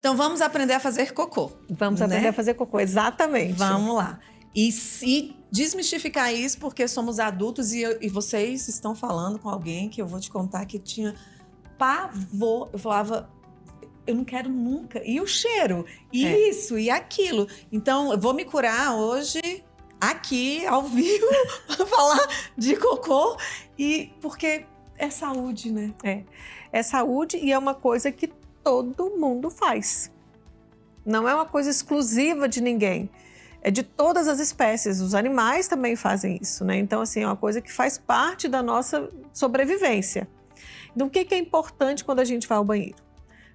Então vamos aprender a fazer cocô. Vamos aprender a fazer cocô, exatamente. Vamos lá. E se desmistificar isso, porque somos adultos e vocês estão falando com alguém que eu vou te contar que tinha pavor. Eu falava, eu não quero nunca. E o cheiro, e isso, e aquilo. Então, eu vou me curar hoje, aqui, ao vivo, para falar de cocô. E porque é saúde, né? É saúde e é uma coisa que todo mundo faz. Não é uma coisa exclusiva de ninguém. É de todas as espécies. Os animais também fazem isso, né? Então, assim, é uma coisa que faz parte da nossa sobrevivência. Então, o que é importante quando a gente vai ao banheiro?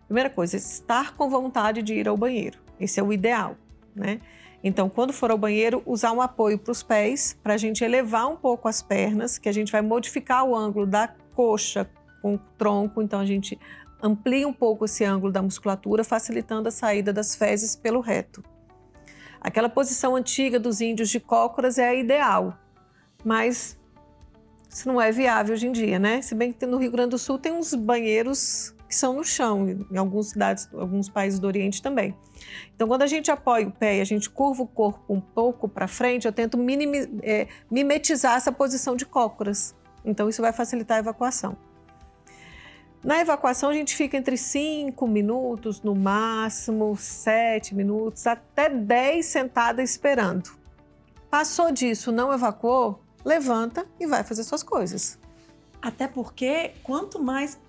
Primeira coisa, estar com vontade de ir ao banheiro. Esse é o ideal, né? Então, quando for ao banheiro, usar um apoio para os pés, para a gente elevar um pouco as pernas, que a gente vai modificar o ângulo da coxa com o tronco. Então, a gente amplia um pouco esse ângulo da musculatura, facilitando a saída das fezes pelo reto. Aquela posição antiga dos índios de cócoras é a ideal, mas isso não é viável hoje em dia, né? Se bem que no Rio Grande do Sul tem uns banheiros que são no chão, em algumas cidades, alguns países do Oriente também. Então, quando a gente apoia o pé e a gente curva o corpo um pouco para frente, eu tento mimetizar essa posição de cócoras. Então, isso vai facilitar a evacuação. Na evacuação, a gente fica entre 5 minutos, no máximo 7 minutos, até 10 sentada esperando. Passou disso, não evacuou, levanta e vai fazer suas coisas. Até porque quanto mais...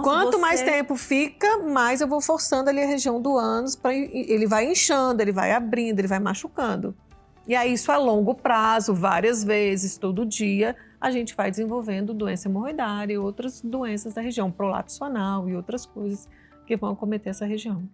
Quanto mais tempo fica, mais eu vou forçando ali a região do ânus, ele vai inchando, ele vai abrindo, ele vai machucando. E aí isso a longo prazo, várias vezes, todo dia, a gente vai desenvolvendo doença hemorroidária e outras doenças da região, prolapso anal e outras coisas que vão acometer essa região.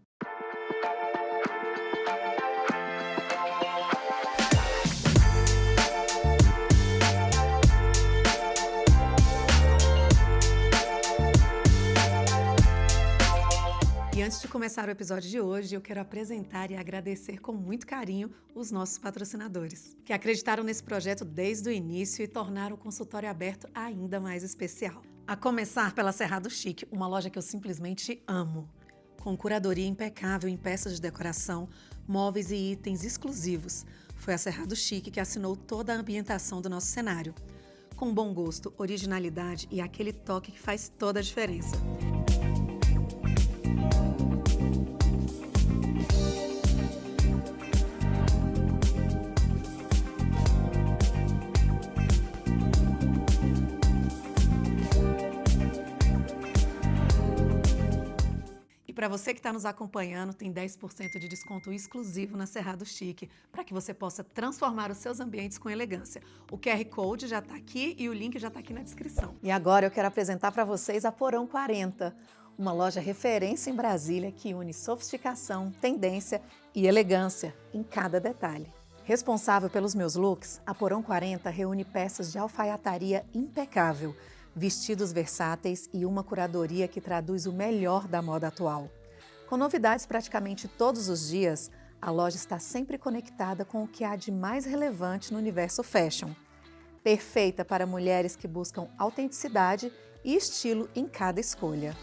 E antes de começar o episódio de hoje, eu quero apresentar e agradecer com muito carinho os nossos patrocinadores, que acreditaram nesse projeto desde o início e tornaram o consultório aberto ainda mais especial. A começar pela Cerrado Chic, uma loja que eu simplesmente amo. Com curadoria impecável em peças de decoração, móveis e itens exclusivos. Foi a Cerrado Chic que assinou toda a ambientação do nosso cenário. Com bom gosto, originalidade e aquele toque que faz toda a diferença. E para você que está nos acompanhando, tem 10% de desconto exclusivo na Cerrado Chic, para que você possa transformar os seus ambientes com elegância. O QR Code já está aqui e o link já está aqui na descrição. E agora eu quero apresentar para vocês a Porão 40, uma loja referência em Brasília que une sofisticação, tendência e elegância em cada detalhe. Responsável pelos meus looks, a Porão 40 reúne peças de alfaiataria impecável, vestidos versáteis e uma curadoria que traduz o melhor da moda atual. Com novidades praticamente todos os dias, a loja está sempre conectada com o que há de mais relevante no universo fashion. Perfeita para mulheres que buscam autenticidade e estilo em cada escolha.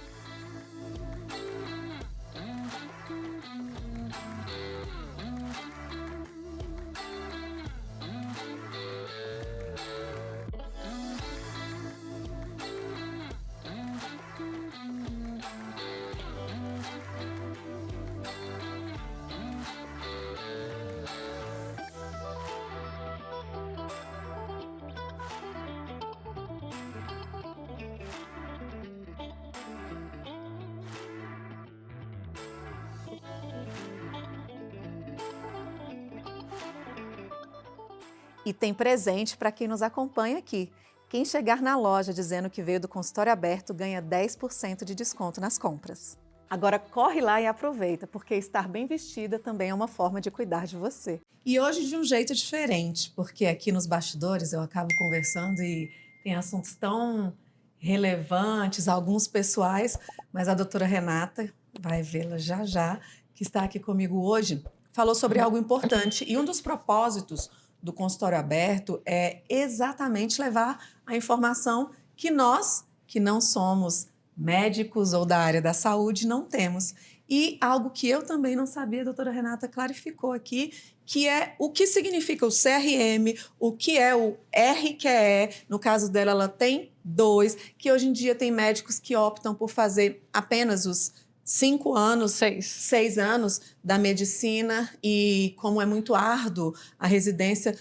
E tem presente para quem nos acompanha aqui. Quem chegar na loja dizendo que veio do consultório aberto ganha 10% de desconto nas compras. Agora corre lá e aproveita, porque estar bem vestida também é uma forma de cuidar de você. E hoje de um jeito diferente, porque aqui nos bastidores eu acabo conversando e tem assuntos tão relevantes, alguns pessoais, mas a doutora Renata, vai vê-la já já, que está aqui comigo hoje, falou sobre algo importante. E um dos propósitos do consultório aberto é exatamente levar a informação que nós, que não somos médicos ou da área da saúde, não temos. E algo que eu também não sabia, a doutora Renata clarificou aqui, que é o que significa o CRM, o que é o RQE. No caso dela, ela tem 2, que hoje em dia tem médicos que optam por fazer apenas os 5 anos, 6 anos da medicina, e como é muito árduo a residência,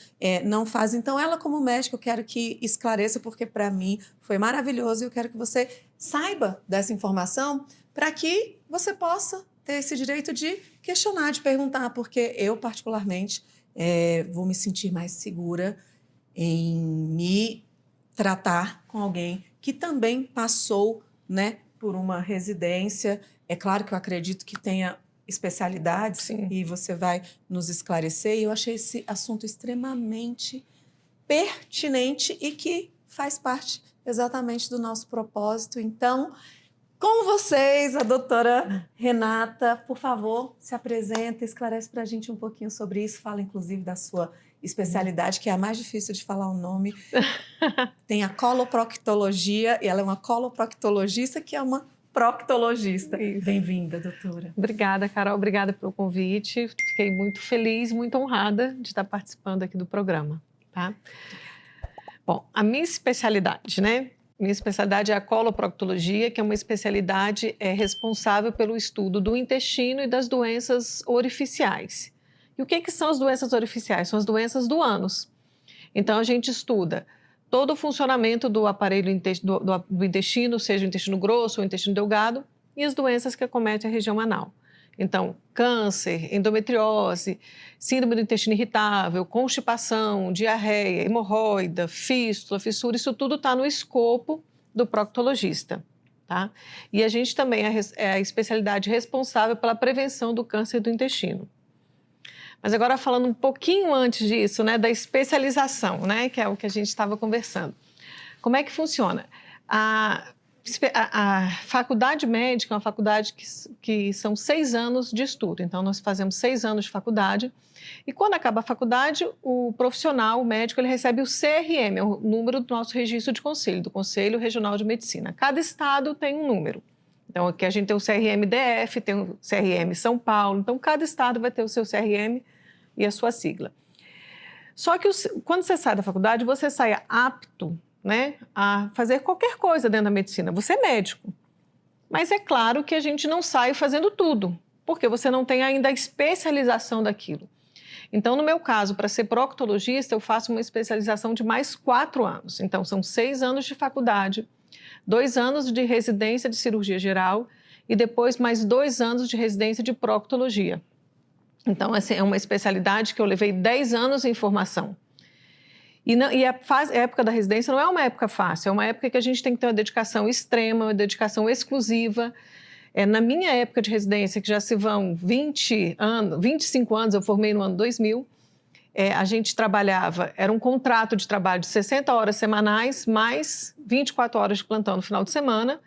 não faz. Então, ela como médica, eu quero que esclareça, porque para mim foi maravilhoso, e eu quero que você saiba dessa informação para que você possa ter esse direito de questionar, de perguntar, porque eu, particularmente, vou me sentir mais segura em me tratar com alguém que também passou, né, por uma residência. É claro que eu acredito que tenha especialidades. Sim. E você vai nos esclarecer. E eu achei esse assunto extremamente pertinente e que faz parte exatamente do nosso propósito. Então, com vocês, a doutora Renata, por favor, se apresenta, esclarece para a gente um pouquinho sobre isso. Fala, inclusive, da sua especialidade, que é a mais difícil de falar o nome. Tem a coloproctologia, e ela é uma coloproctologista, que é uma proctologista. Bem-vinda, doutora. Obrigada, Carol. Obrigada pelo convite. Fiquei muito feliz, muito honrada de estar participando aqui do programa, tá? Bom, a minha especialidade, né? Minha especialidade é a coloproctologia, que é uma especialidade responsável pelo estudo do intestino e das doenças orificiais. E o que são as doenças orificiais? São as doenças do ânus. Então, a gente estuda todo o funcionamento do aparelho do intestino, seja o intestino grosso ou o intestino delgado, e as doenças que acometem a região anal. Então, câncer, endometriose, síndrome do intestino irritável, constipação, diarreia, hemorroida, fístula, fissura, isso tudo está no escopo do proctologista, tá? E a gente também é a especialidade responsável pela prevenção do câncer do intestino. Mas agora falando um pouquinho antes disso, né, da especialização, né, que é o que a gente estava conversando. Como é que funciona? A faculdade médica é uma faculdade que são 6 anos de estudo. Então, nós fazemos 6 anos de faculdade. E quando acaba a faculdade, o profissional, o médico, ele recebe o CRM, é o número do nosso registro de conselho, do Conselho Regional de Medicina. Cada estado tem um número. Então, aqui a gente tem o CRM DF, tem o CRM São Paulo. Então, cada estado vai ter o seu CRM e a sua sigla. Só que quando você sai da faculdade, você sai apto, né, a fazer qualquer coisa dentro da medicina. Você é médico. Mas é claro que a gente não sai fazendo tudo, porque você não tem ainda a especialização daquilo. Então, no meu caso, para ser proctologista, eu faço uma especialização de mais 4 anos. Então, são 6 anos de faculdade, 2 anos de residência de cirurgia geral e depois mais 2 anos de residência de proctologia. Então, assim, é uma especialidade que eu levei 10 anos em formação. E a época da residência não é uma época fácil, é uma época que a gente tem que ter uma dedicação extrema, uma dedicação exclusiva. Na minha época de residência, que já se vão 25 anos, eu formei no ano 2000, a gente trabalhava, era um contrato de trabalho de 60 horas semanais, mais 24 horas de plantão no final de semana.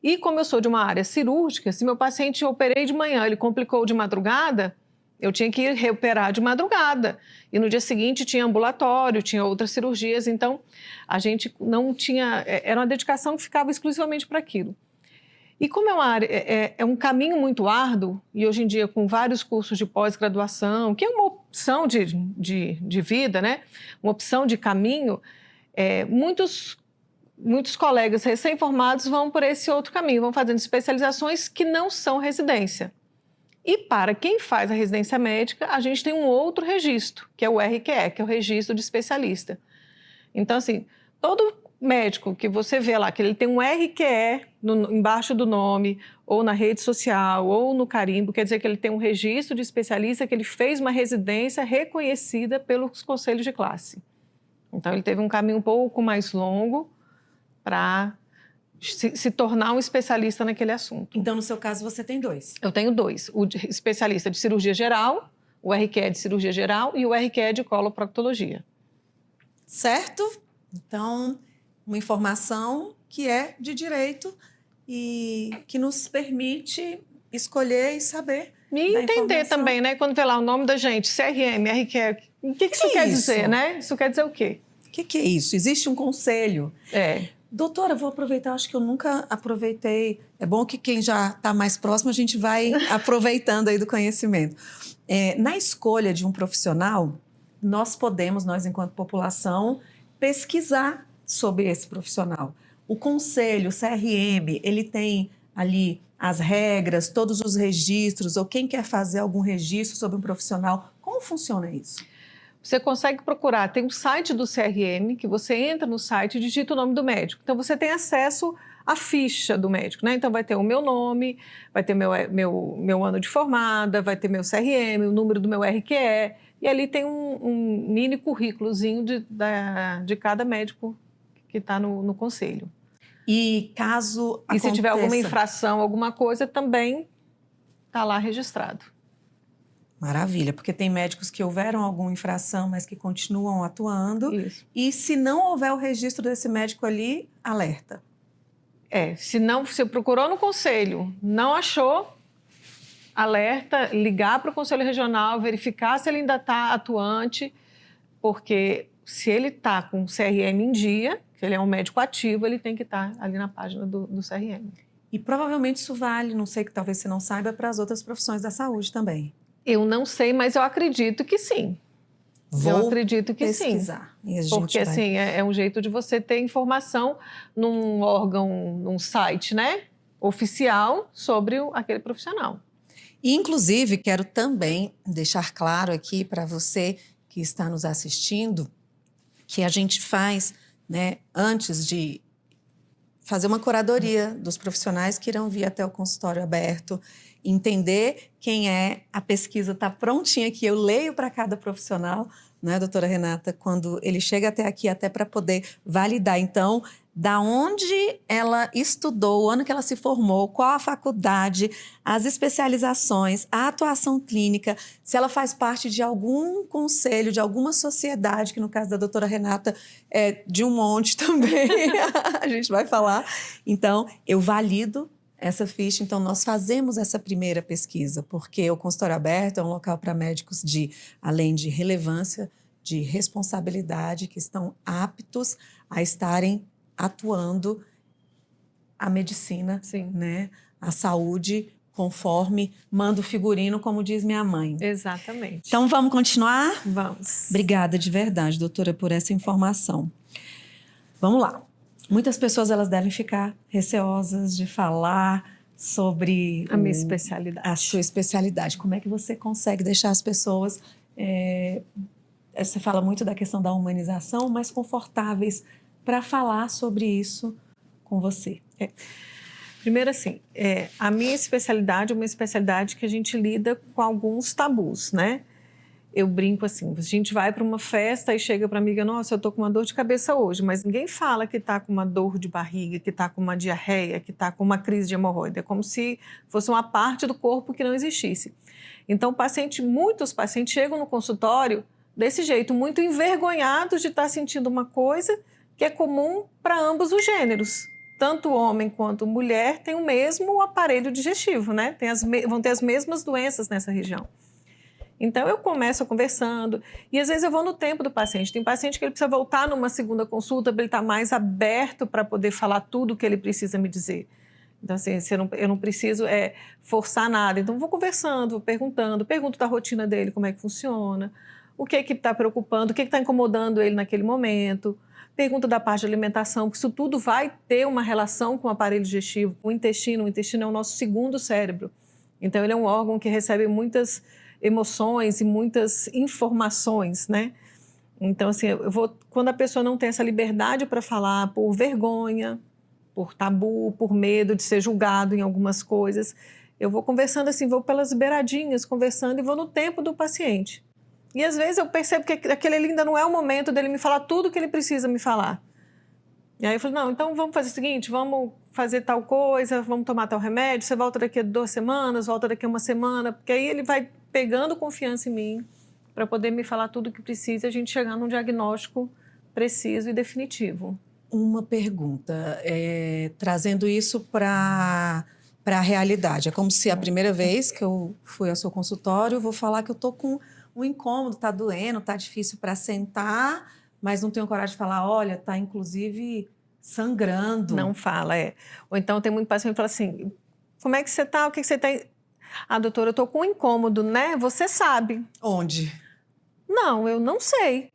E como eu sou de uma área cirúrgica, se meu paciente eu operei de manhã, ele complicou de madrugada, eu tinha que ir reoperar de madrugada. E no dia seguinte tinha ambulatório, tinha outras cirurgias. Então, a gente não tinha... Era uma dedicação que ficava exclusivamente para aquilo. E como é uma área, é um caminho muito árduo, e hoje em dia com vários cursos de pós-graduação, que é uma opção de vida, né? Uma opção de caminho, muitos colegas recém-formados vão por esse outro caminho, vão fazendo especializações que não são residência. E para quem faz a residência médica, a gente tem um outro registro, que é o RQE, que é o registro de especialista. Então, assim, todo médico que você vê lá, que ele tem um RQE embaixo do nome, ou na rede social, ou no carimbo, quer dizer que ele tem um registro de especialista, que ele fez uma residência reconhecida pelos conselhos de classe. Então, ele teve um caminho um pouco mais longo para se tornar um especialista naquele assunto. Então, no seu caso, você tem 2? Eu tenho 2. O especialista de cirurgia geral, o RQE de cirurgia geral e o RQE de coloproctologia. Certo? Então, uma informação que é de direito e que nos permite escolher e saber. E entender também, né? Quando vê lá o nome da gente, CRM, RQE, o que isso quer dizer, né? Isso quer dizer o quê? O que é isso? Existe um conselho. Doutora, vou aproveitar, acho que eu nunca aproveitei. É bom que quem já está mais próximo, a gente vai aproveitando aí do conhecimento. Na escolha de um profissional, nós enquanto população, pesquisar sobre esse profissional. O conselho, o CRM, ele tem ali as regras, todos os registros, ou quem quer fazer algum registro sobre um profissional. Como funciona isso? Você consegue procurar, tem um site do CRM, que você entra no site e digita o nome do médico. Então, você tem acesso à ficha do médico, né? Então, vai ter o meu nome, vai ter meu ano de formada, vai ter meu CRM, o número do meu RQE, e ali tem um mini currículozinho de cada médico que está no conselho. E caso aconteça... se tiver alguma infração, alguma coisa, também está lá registrado. Maravilha, porque tem médicos que houveram alguma infração, mas que continuam atuando. Isso. E se não houver o registro desse médico ali, alerta. Se procurou no conselho, não achou, alerta, ligar para o conselho regional, verificar se ele ainda está atuante, porque se ele está com o CRM em dia, que ele é um médico ativo, ele tem que estar ali na página do CRM. E provavelmente isso vale, não sei, que talvez você não saiba, para as outras profissões da saúde também. Eu não sei, mas eu acredito que sim. Vou pesquisar. E a gente porque assim, é um jeito de você ter informação num órgão, num site, né, oficial sobre aquele profissional. E, inclusive, quero também deixar claro aqui para você que está nos assistindo que a gente faz, né, antes de fazer uma curadoria dos profissionais que irão vir até o consultório aberto, entender quem é, a pesquisa está prontinha aqui, eu leio para cada profissional, né, doutora Renata, quando ele chega até aqui, até para poder validar. Então, da onde ela estudou, o ano que ela se formou, qual a faculdade, as especializações, a atuação clínica, se ela faz parte de algum conselho, de alguma sociedade, que no caso da doutora Renata é de um monte também, a gente vai falar. Então, eu valido essa ficha, então nós fazemos essa primeira pesquisa, porque o consultório aberto é um local para médicos além de relevância, de responsabilidade, que estão aptos a estarem atuando a medicina, sim, né, a saúde, conforme manda o figurino, como diz minha mãe. Exatamente. Então vamos continuar? Vamos. Obrigada de verdade, doutora, por essa informação. Vamos lá. Muitas pessoas elas devem ficar receosas de falar sobre a minha especialidade. A sua especialidade. Como é que você consegue deixar as pessoas, você fala muito da questão da humanização, mais confortáveis para falar sobre isso com você? Primeiro assim, a minha especialidade é uma especialidade que a gente lida com alguns tabus, né? Eu brinco assim, a gente vai para uma festa e chega para a amiga, nossa, eu tô com uma dor de cabeça hoje, mas ninguém fala que tá com uma dor de barriga, que tá com uma diarreia, que tá com uma crise de hemorroida. É como se fosse uma parte do corpo que não existisse. Então, muitos pacientes chegam no consultório desse jeito, muito envergonhados de estar sentindo uma coisa que é comum para ambos os gêneros. Tanto homem quanto mulher têm o mesmo aparelho digestivo, né? Vão ter as mesmas doenças nessa região. Então, eu começo conversando e, às vezes, eu vou no tempo do paciente. Tem paciente que ele precisa voltar numa segunda consulta para ele estar mais aberto para poder falar tudo o que ele precisa me dizer. Então, assim, eu não preciso forçar nada. Então, vou conversando, vou perguntando, pergunto da rotina dele, como é que funciona, o que está preocupando, o que está incomodando ele naquele momento. Pergunta da parte de alimentação, porque isso tudo vai ter uma relação com o aparelho digestivo, com o intestino. O intestino é o nosso segundo cérebro. Então, ele é um órgão que recebe muitas emoções e muitas informações, né? Então, assim, quando a pessoa não tem essa liberdade para falar por vergonha, por tabu, por medo de ser julgado em algumas coisas, eu vou conversando assim, vou pelas beiradinhas, conversando e vou no tempo do paciente. E às vezes eu percebo que aquele ainda não é o momento dele me falar tudo o que ele precisa me falar. E aí eu falo, não, então vamos fazer o seguinte, vamos fazer tal coisa, vamos tomar tal remédio, você volta daqui a 2 semanas, volta daqui a 1 semana, porque aí ele vai pegando confiança em mim para poder me falar tudo o que precisa e a gente chegar num diagnóstico preciso e definitivo. Uma pergunta, trazendo isso para a realidade. É como se a primeira vez que eu fui ao seu consultório, eu vou falar que eu estou com um incômodo, está doendo, está difícil para sentar, mas não tenho coragem de falar, olha, está inclusive sangrando. Não fala, Ou então tem muito paciente que fala assim, como é que você tá? O que você tem? Ah, doutora, eu tô com um incômodo, né? Você sabe. Onde? Não, eu não sei.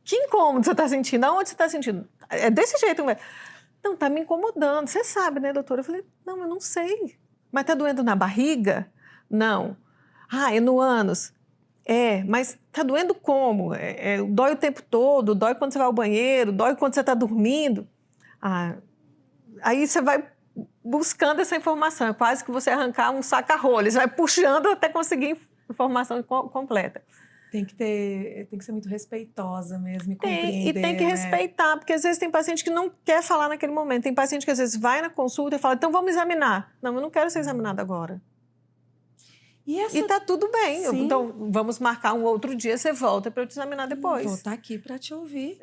Que incômodo você tá sentindo? Aonde você tá sentindo? É desse jeito. Não, tá me incomodando. Você sabe, né, doutora? Eu falei, não, eu não sei. Mas tá doendo na barriga? Não. Ah, é no ânus? Mas tá doendo como? Dói o tempo todo, dói quando você vai ao banheiro, dói quando você tá dormindo. Ah, aí você vai buscando essa informação. É quase que você arrancar um saca-rolhas, vai puxando até conseguir informação completa. Tem que ser muito respeitosa mesmo e compreender, E tem que respeitar, porque às vezes tem paciente que não quer falar naquele momento. Tem paciente que às vezes vai na consulta e fala, então vamos examinar. Não, eu não quero ser examinado agora. E tá tudo bem. Sim. Então, vamos marcar um outro dia, você volta para eu te examinar depois. Vou estar aqui para te ouvir.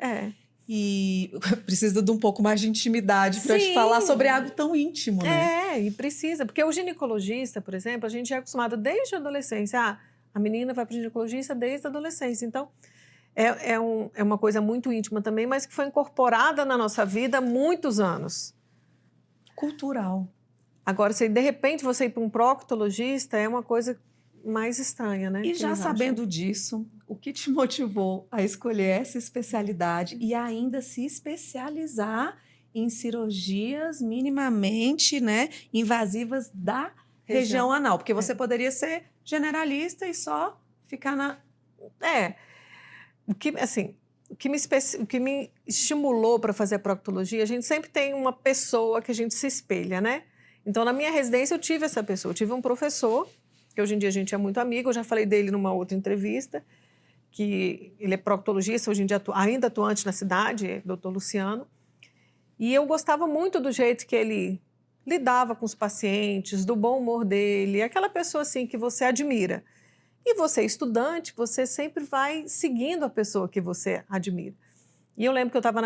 E precisa de um pouco mais de intimidade para te falar sobre algo tão íntimo, né? E precisa. Porque o ginecologista, por exemplo, a gente é acostumado desde a adolescência. A menina vai para o ginecologista desde a adolescência. Então, é uma coisa muito íntima também, mas que foi incorporada na nossa vida há muitos anos. Cultural. Agora, se de repente você ir para um proctologista, é uma coisa mais estranha, né? E já sabendo disso, o que te motivou a escolher essa especialidade e ainda se especializar em cirurgias minimamente, né, invasivas da região anal? Porque você poderia ser generalista e só ficar na... O que me estimulou para fazer a proctologia, a gente sempre tem uma pessoa que a gente se espelha, né? Então, na minha residência, eu tive essa pessoa. Eu tive um professor, que hoje em dia a gente é muito amigo, eu já falei dele numa outra entrevista, que ele é proctologista, hoje em dia ainda atuante na cidade, é Dr. Luciano. E eu gostava muito do jeito que ele lidava com os pacientes, do bom humor dele, aquela pessoa assim que você admira. E você, estudante, você sempre vai seguindo a pessoa que você admira. E eu lembro que eu estava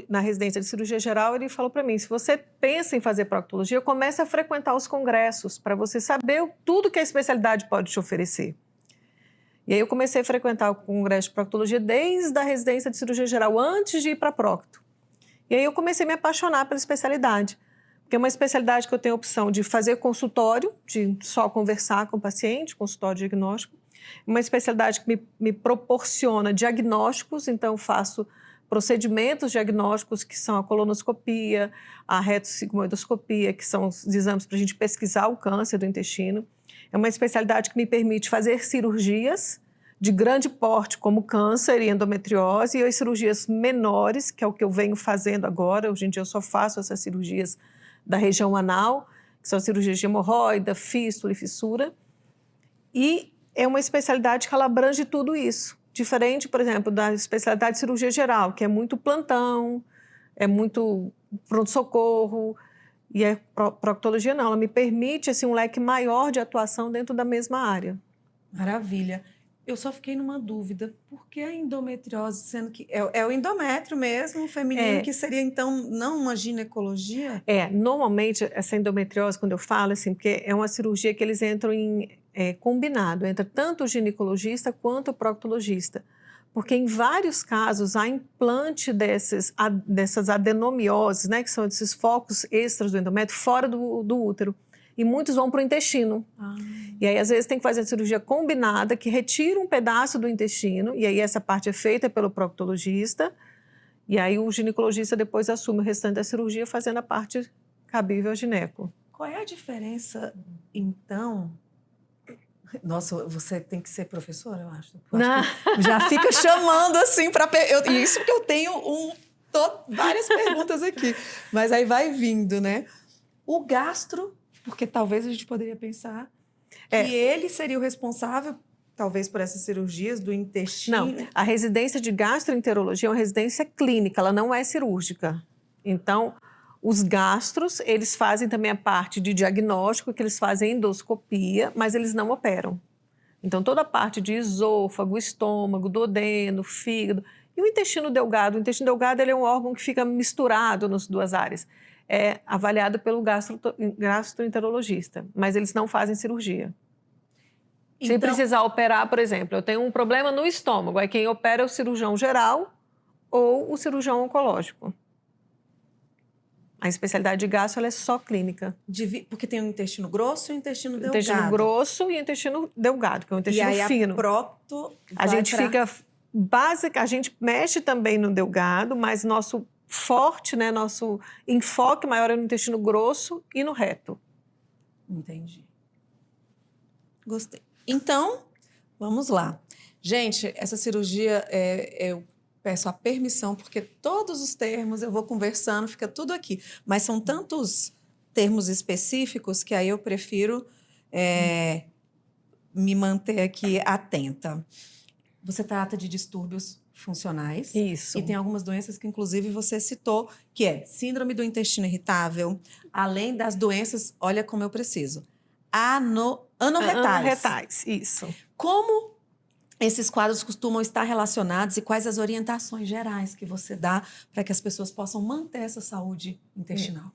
na residência de cirurgia geral, ele falou para mim, se você pensa em fazer proctologia, comece a frequentar os congressos, para você saber tudo que a especialidade pode te oferecer. E aí eu comecei a frequentar o congresso de proctologia desde a residência de cirurgia geral, antes de ir para procto. E aí eu comecei a me apaixonar pela especialidade, porque é uma especialidade que eu tenho a opção de fazer consultório, de só conversar com o paciente, consultório diagnóstico, uma especialidade que me proporciona diagnósticos, então eu faço procedimentos diagnósticos que são a colonoscopia, a retossigmoidoscopia, que são os exames para a gente pesquisar o câncer do intestino. É uma especialidade que me permite fazer cirurgias de grande porte, como câncer e endometriose, e as cirurgias menores, que é o que eu venho fazendo agora. Hoje em dia eu só faço essas cirurgias da região anal, que são cirurgias de hemorroida, fístula e fissura. E é uma especialidade que ela abrange tudo isso. Diferente, por exemplo, da especialidade de cirurgia geral, que é muito plantão, é muito pronto-socorro, e a proctologia não, ela me permite assim, um leque maior de atuação dentro da mesma área. Maravilha. Eu só fiquei numa dúvida, por que a endometriose, sendo que é o endométrio mesmo, feminino, que seria então não uma ginecologia? Normalmente essa endometriose, quando eu falo assim, porque é uma cirurgia que eles entram em combinado, entra tanto o ginecologista quanto o proctologista, porque em vários casos há implante dessas adenomioses, né, que são esses focos extras do endométrio, fora do útero. E muitos vão para o intestino. E aí, às vezes, tem que fazer a cirurgia combinada, que retira um pedaço do intestino, e aí essa parte é feita pelo proctologista, e aí o ginecologista depois assume o restante da cirurgia, fazendo a parte cabível ao gineco. Qual é a diferença, então... Nossa, você tem que ser professora, eu acho. Já fica chamando assim para... Isso porque eu tenho várias perguntas aqui. Mas aí vai vindo, né? O gastro, porque talvez a gente poderia pensar que ele seria o responsável, talvez, por essas cirurgias do intestino. Não, a residência de gastroenterologia é uma residência clínica, ela não é cirúrgica. Então, os gastros, eles fazem também a parte de diagnóstico, que eles fazem endoscopia, mas eles não operam. Então, toda a parte de esôfago, estômago, duodeno, fígado e o intestino delgado. O intestino delgado ele é um órgão que fica misturado nas duas áreas. É avaliado pelo gastroenterologista, mas eles não fazem cirurgia. Então, sem precisar operar, por exemplo, eu tenho um problema no estômago, aí quem opera é o cirurgião geral ou o cirurgião oncológico. A especialidade de gastro ela é só clínica. Porque tem o intestino grosso e o intestino delgado. Intestino grosso e intestino delgado, que é o intestino e aí fino. A procto a gente fica básica, a gente mexe também no delgado, mas nosso forte, né, nosso enfoque maior é no intestino grosso e no reto. Entendi. Gostei. Então, vamos lá. Gente, essa cirurgia, eu peço a permissão, porque todos os termos eu vou conversando, fica tudo aqui. Mas são tantos termos específicos que aí eu prefiro me manter aqui atenta. Você trata de distúrbios funcionais. Isso. E tem algumas doenças que, inclusive, você citou, que é síndrome do intestino irritável, além das doenças, olha como eu preciso, anorretais. Anorretais, isso. Como esses quadros costumam estar relacionados e quais as orientações gerais que você dá para que as pessoas possam manter essa saúde intestinal?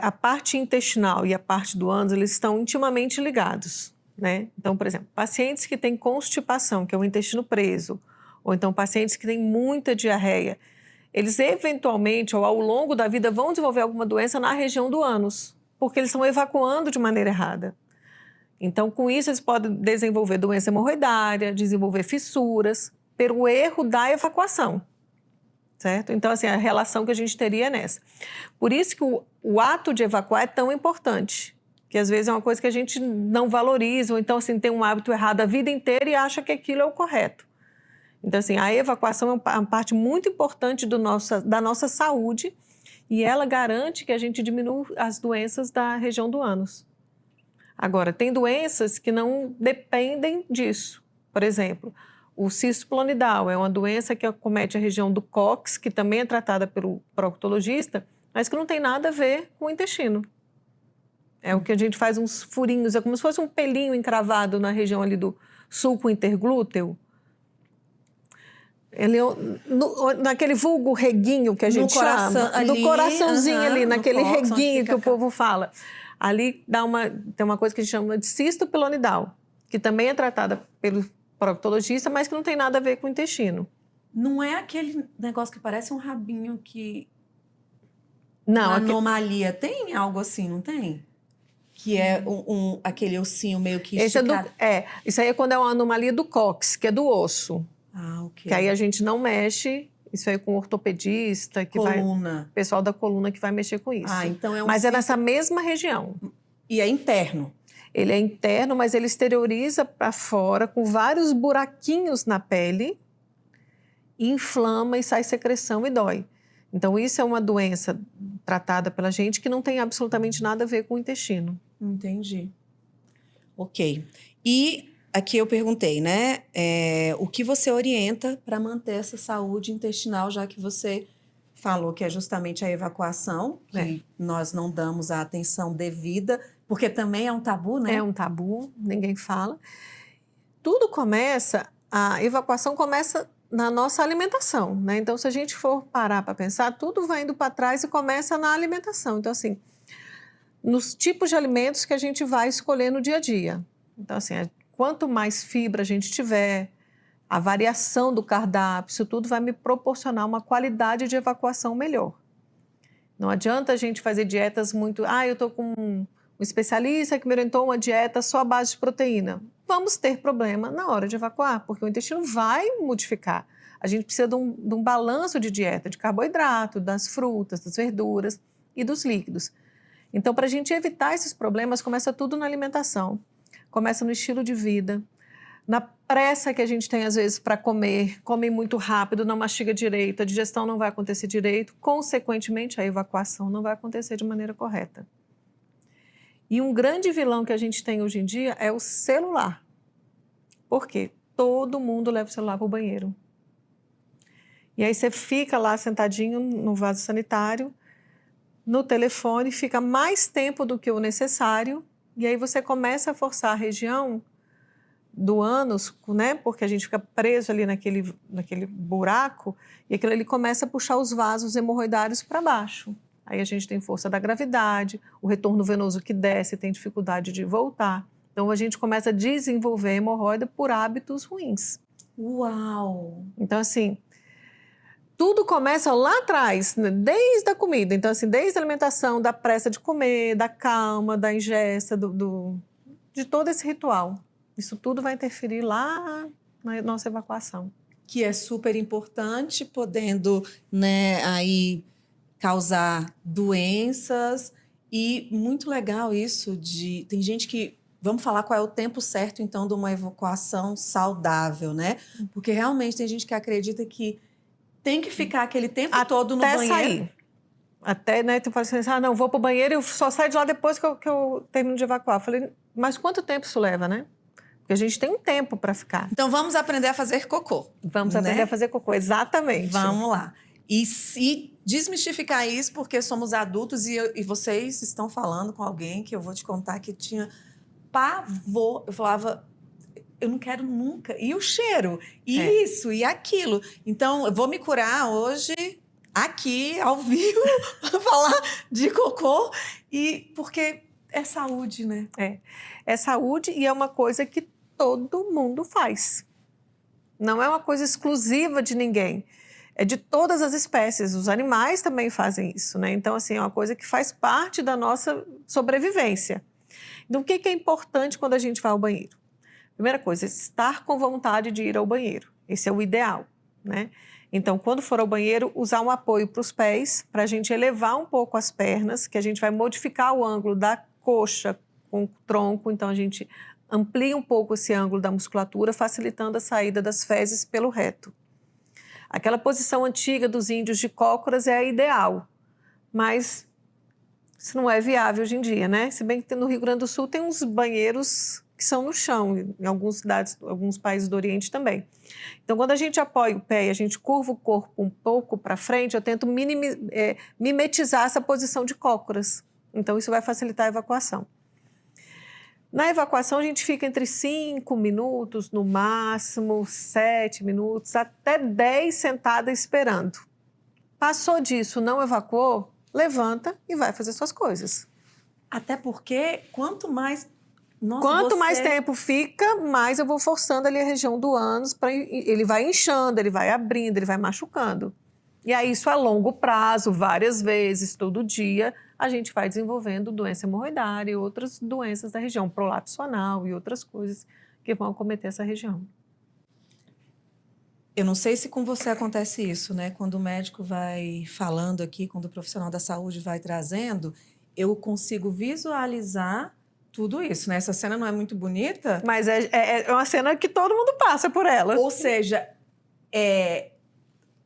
A parte intestinal e a parte do ânus, eles estão intimamente ligados, né? Então, por exemplo, pacientes que têm constipação, que é o intestino preso, ou então pacientes que têm muita diarreia, eles eventualmente, ou ao longo da vida, vão desenvolver alguma doença na região do ânus, porque eles estão evacuando de maneira errada. Então, com isso, eles podem desenvolver doença hemorroidária, desenvolver fissuras, pelo erro da evacuação, certo? Então, assim, a relação que a gente teria é nessa. Por isso que o ato de evacuar é tão importante, que às vezes é uma coisa que a gente não valoriza, ou então, assim, tem um hábito errado a vida inteira e acha que aquilo é o correto. Então, assim, a evacuação é uma parte muito importante da nossa saúde e ela garante que a gente diminua as doenças da região do ânus. Agora, tem doenças que não dependem disso. Por exemplo, o cisto pilonidal é uma doença que acomete a região do cóccix, que também é tratada pelo proctologista, mas que não tem nada a ver com o intestino. É o que a gente faz uns furinhos, é como se fosse um pelinho encravado na região ali do sulco interglúteo. Ele, naquele vulgo reguinho que a gente chama, do coraçãozinho ali, naquele reguinho que o povo fala. Ali tem uma coisa que a gente chama de cisto pilonidal, que também é tratada pelo proctologista, mas que não tem nada a ver com o intestino. Não é aquele negócio que parece um rabinho que... Não. Uma anomalia. Tem algo assim, não tem? Que é aquele ossinho meio que esticado. Isso aí é quando é uma anomalia do cóccix, que é do osso. Ah, ok. Que aí a gente não mexe... Isso aí com ortopedista, pessoal da coluna que vai mexer com isso. Ah, então mas é nessa mesma região. E é interno? Ele é interno, mas ele exterioriza para fora com vários buraquinhos na pele, inflama e sai secreção e dói. Então isso é uma doença tratada pela gente que não tem absolutamente nada a ver com o intestino. Entendi. Ok. E... Aqui eu perguntei, né? O que você orienta para manter essa saúde intestinal, já que você falou que é justamente a evacuação, que nós não damos a atenção devida, porque também é um tabu, né? É um tabu, ninguém fala. A evacuação começa na nossa alimentação, né? Então, se a gente for parar para pensar, tudo vai indo para trás e começa na alimentação. Então, assim, nos tipos de alimentos que a gente vai escolher no dia a dia. Então, assim, quanto mais fibra a gente tiver, a variação do cardápio, isso tudo vai me proporcionar uma qualidade de evacuação melhor. Não adianta a gente fazer dietas muito... eu estou com um especialista que me orientou uma dieta só à base de proteína. Vamos ter problema na hora de evacuar, porque o intestino vai modificar. A gente precisa de um balanço de dieta, de carboidrato, das frutas, das verduras e dos líquidos. Então, para a gente evitar esses problemas, começa tudo na alimentação. Começa no estilo de vida, na pressa que a gente tem às vezes para comer, come muito rápido, não mastiga direito, a digestão não vai acontecer direito, consequentemente a evacuação não vai acontecer de maneira correta. E um grande vilão que a gente tem hoje em dia é o celular. Por quê? Todo mundo leva o celular para o banheiro. E aí você fica lá sentadinho no vaso sanitário, no telefone, fica mais tempo do que o necessário. E aí você começa a forçar a região do ânus, né? Porque a gente fica preso ali naquele buraco e aquilo ali começa a puxar os vasos hemorroidários para baixo. Aí a gente tem força da gravidade, o retorno venoso que desce tem dificuldade de voltar. Então a gente começa a desenvolver hemorroida por hábitos ruins. Uau! Então assim, tudo começa lá atrás, né? Desde a comida. Então, assim, desde a alimentação, da pressa de comer, da calma, da ingesta, de todo esse ritual. Isso tudo vai interferir lá na nossa evacuação. Que é super importante, podendo, né, aí causar doenças. E muito legal isso de... Tem gente que... Vamos falar qual é o tempo certo, então, de uma evacuação saudável, né? Porque realmente tem gente que acredita que tem que ficar aquele tempo todo no Até banheiro. sair. Até, né, tu fala assim, não, vou pro banheiro e eu só saio de lá depois que eu termino de evacuar. Eu falei, mas quanto tempo isso leva, né? Porque a gente tem um tempo para ficar. Então, vamos aprender a fazer cocô. Vamos aprender a fazer cocô, exatamente. Vamos lá. E desmistificar isso, porque somos adultos e vocês estão falando com alguém que eu vou te contar que tinha pavor. Eu falava, eu não quero nunca. E o cheiro, e isso, e aquilo. Então, eu vou me curar hoje, aqui, ao vivo, para falar de cocô, porque é saúde, né? É saúde e é uma coisa que todo mundo faz. Não é uma coisa exclusiva de ninguém. É de todas as espécies. Os animais também fazem isso, né? Então, assim, é uma coisa que faz parte da nossa sobrevivência. Então, o que é importante quando a gente vai ao banheiro? Primeira coisa, estar com vontade de ir ao banheiro. Esse é o ideal, né? Então, quando for ao banheiro, usar um apoio para os pés, para a gente elevar um pouco as pernas, que a gente vai modificar o ângulo da coxa com o tronco. Então, a gente amplia um pouco esse ângulo da musculatura, facilitando a saída das fezes pelo reto. Aquela posição antiga dos índios de cócoras é a ideal, mas isso não é viável hoje em dia, né? Se bem que no Rio Grande do Sul tem uns banheiros que são no chão, em algumas cidades, alguns países do Oriente também. Então, quando a gente apoia o pé e a gente curva o corpo um pouco para frente, eu tento mimetizar essa posição de cócoras. Então, isso vai facilitar a evacuação. Na evacuação, a gente fica entre 5 minutos, no máximo 7 minutos, até 10 sentada esperando. Passou disso, não evacuou, levanta e vai fazer suas coisas. Até porque, quanto mais... Nossa, Quanto mais tempo fica, mais eu vou forçando ali a região do ânus, ele vai inchando, ele vai abrindo, ele vai machucando. E aí isso a longo prazo, várias vezes, todo dia, a gente vai desenvolvendo doença hemorroidária e outras doenças da região, prolapso anal e outras coisas que vão acometer essa região. Eu não sei se com você acontece isso, né? Quando o médico vai falando aqui, quando o profissional da saúde vai trazendo, eu consigo visualizar tudo isso, né? Essa cena não é muito bonita. Mas é uma cena que todo mundo passa por ela. Ou seja,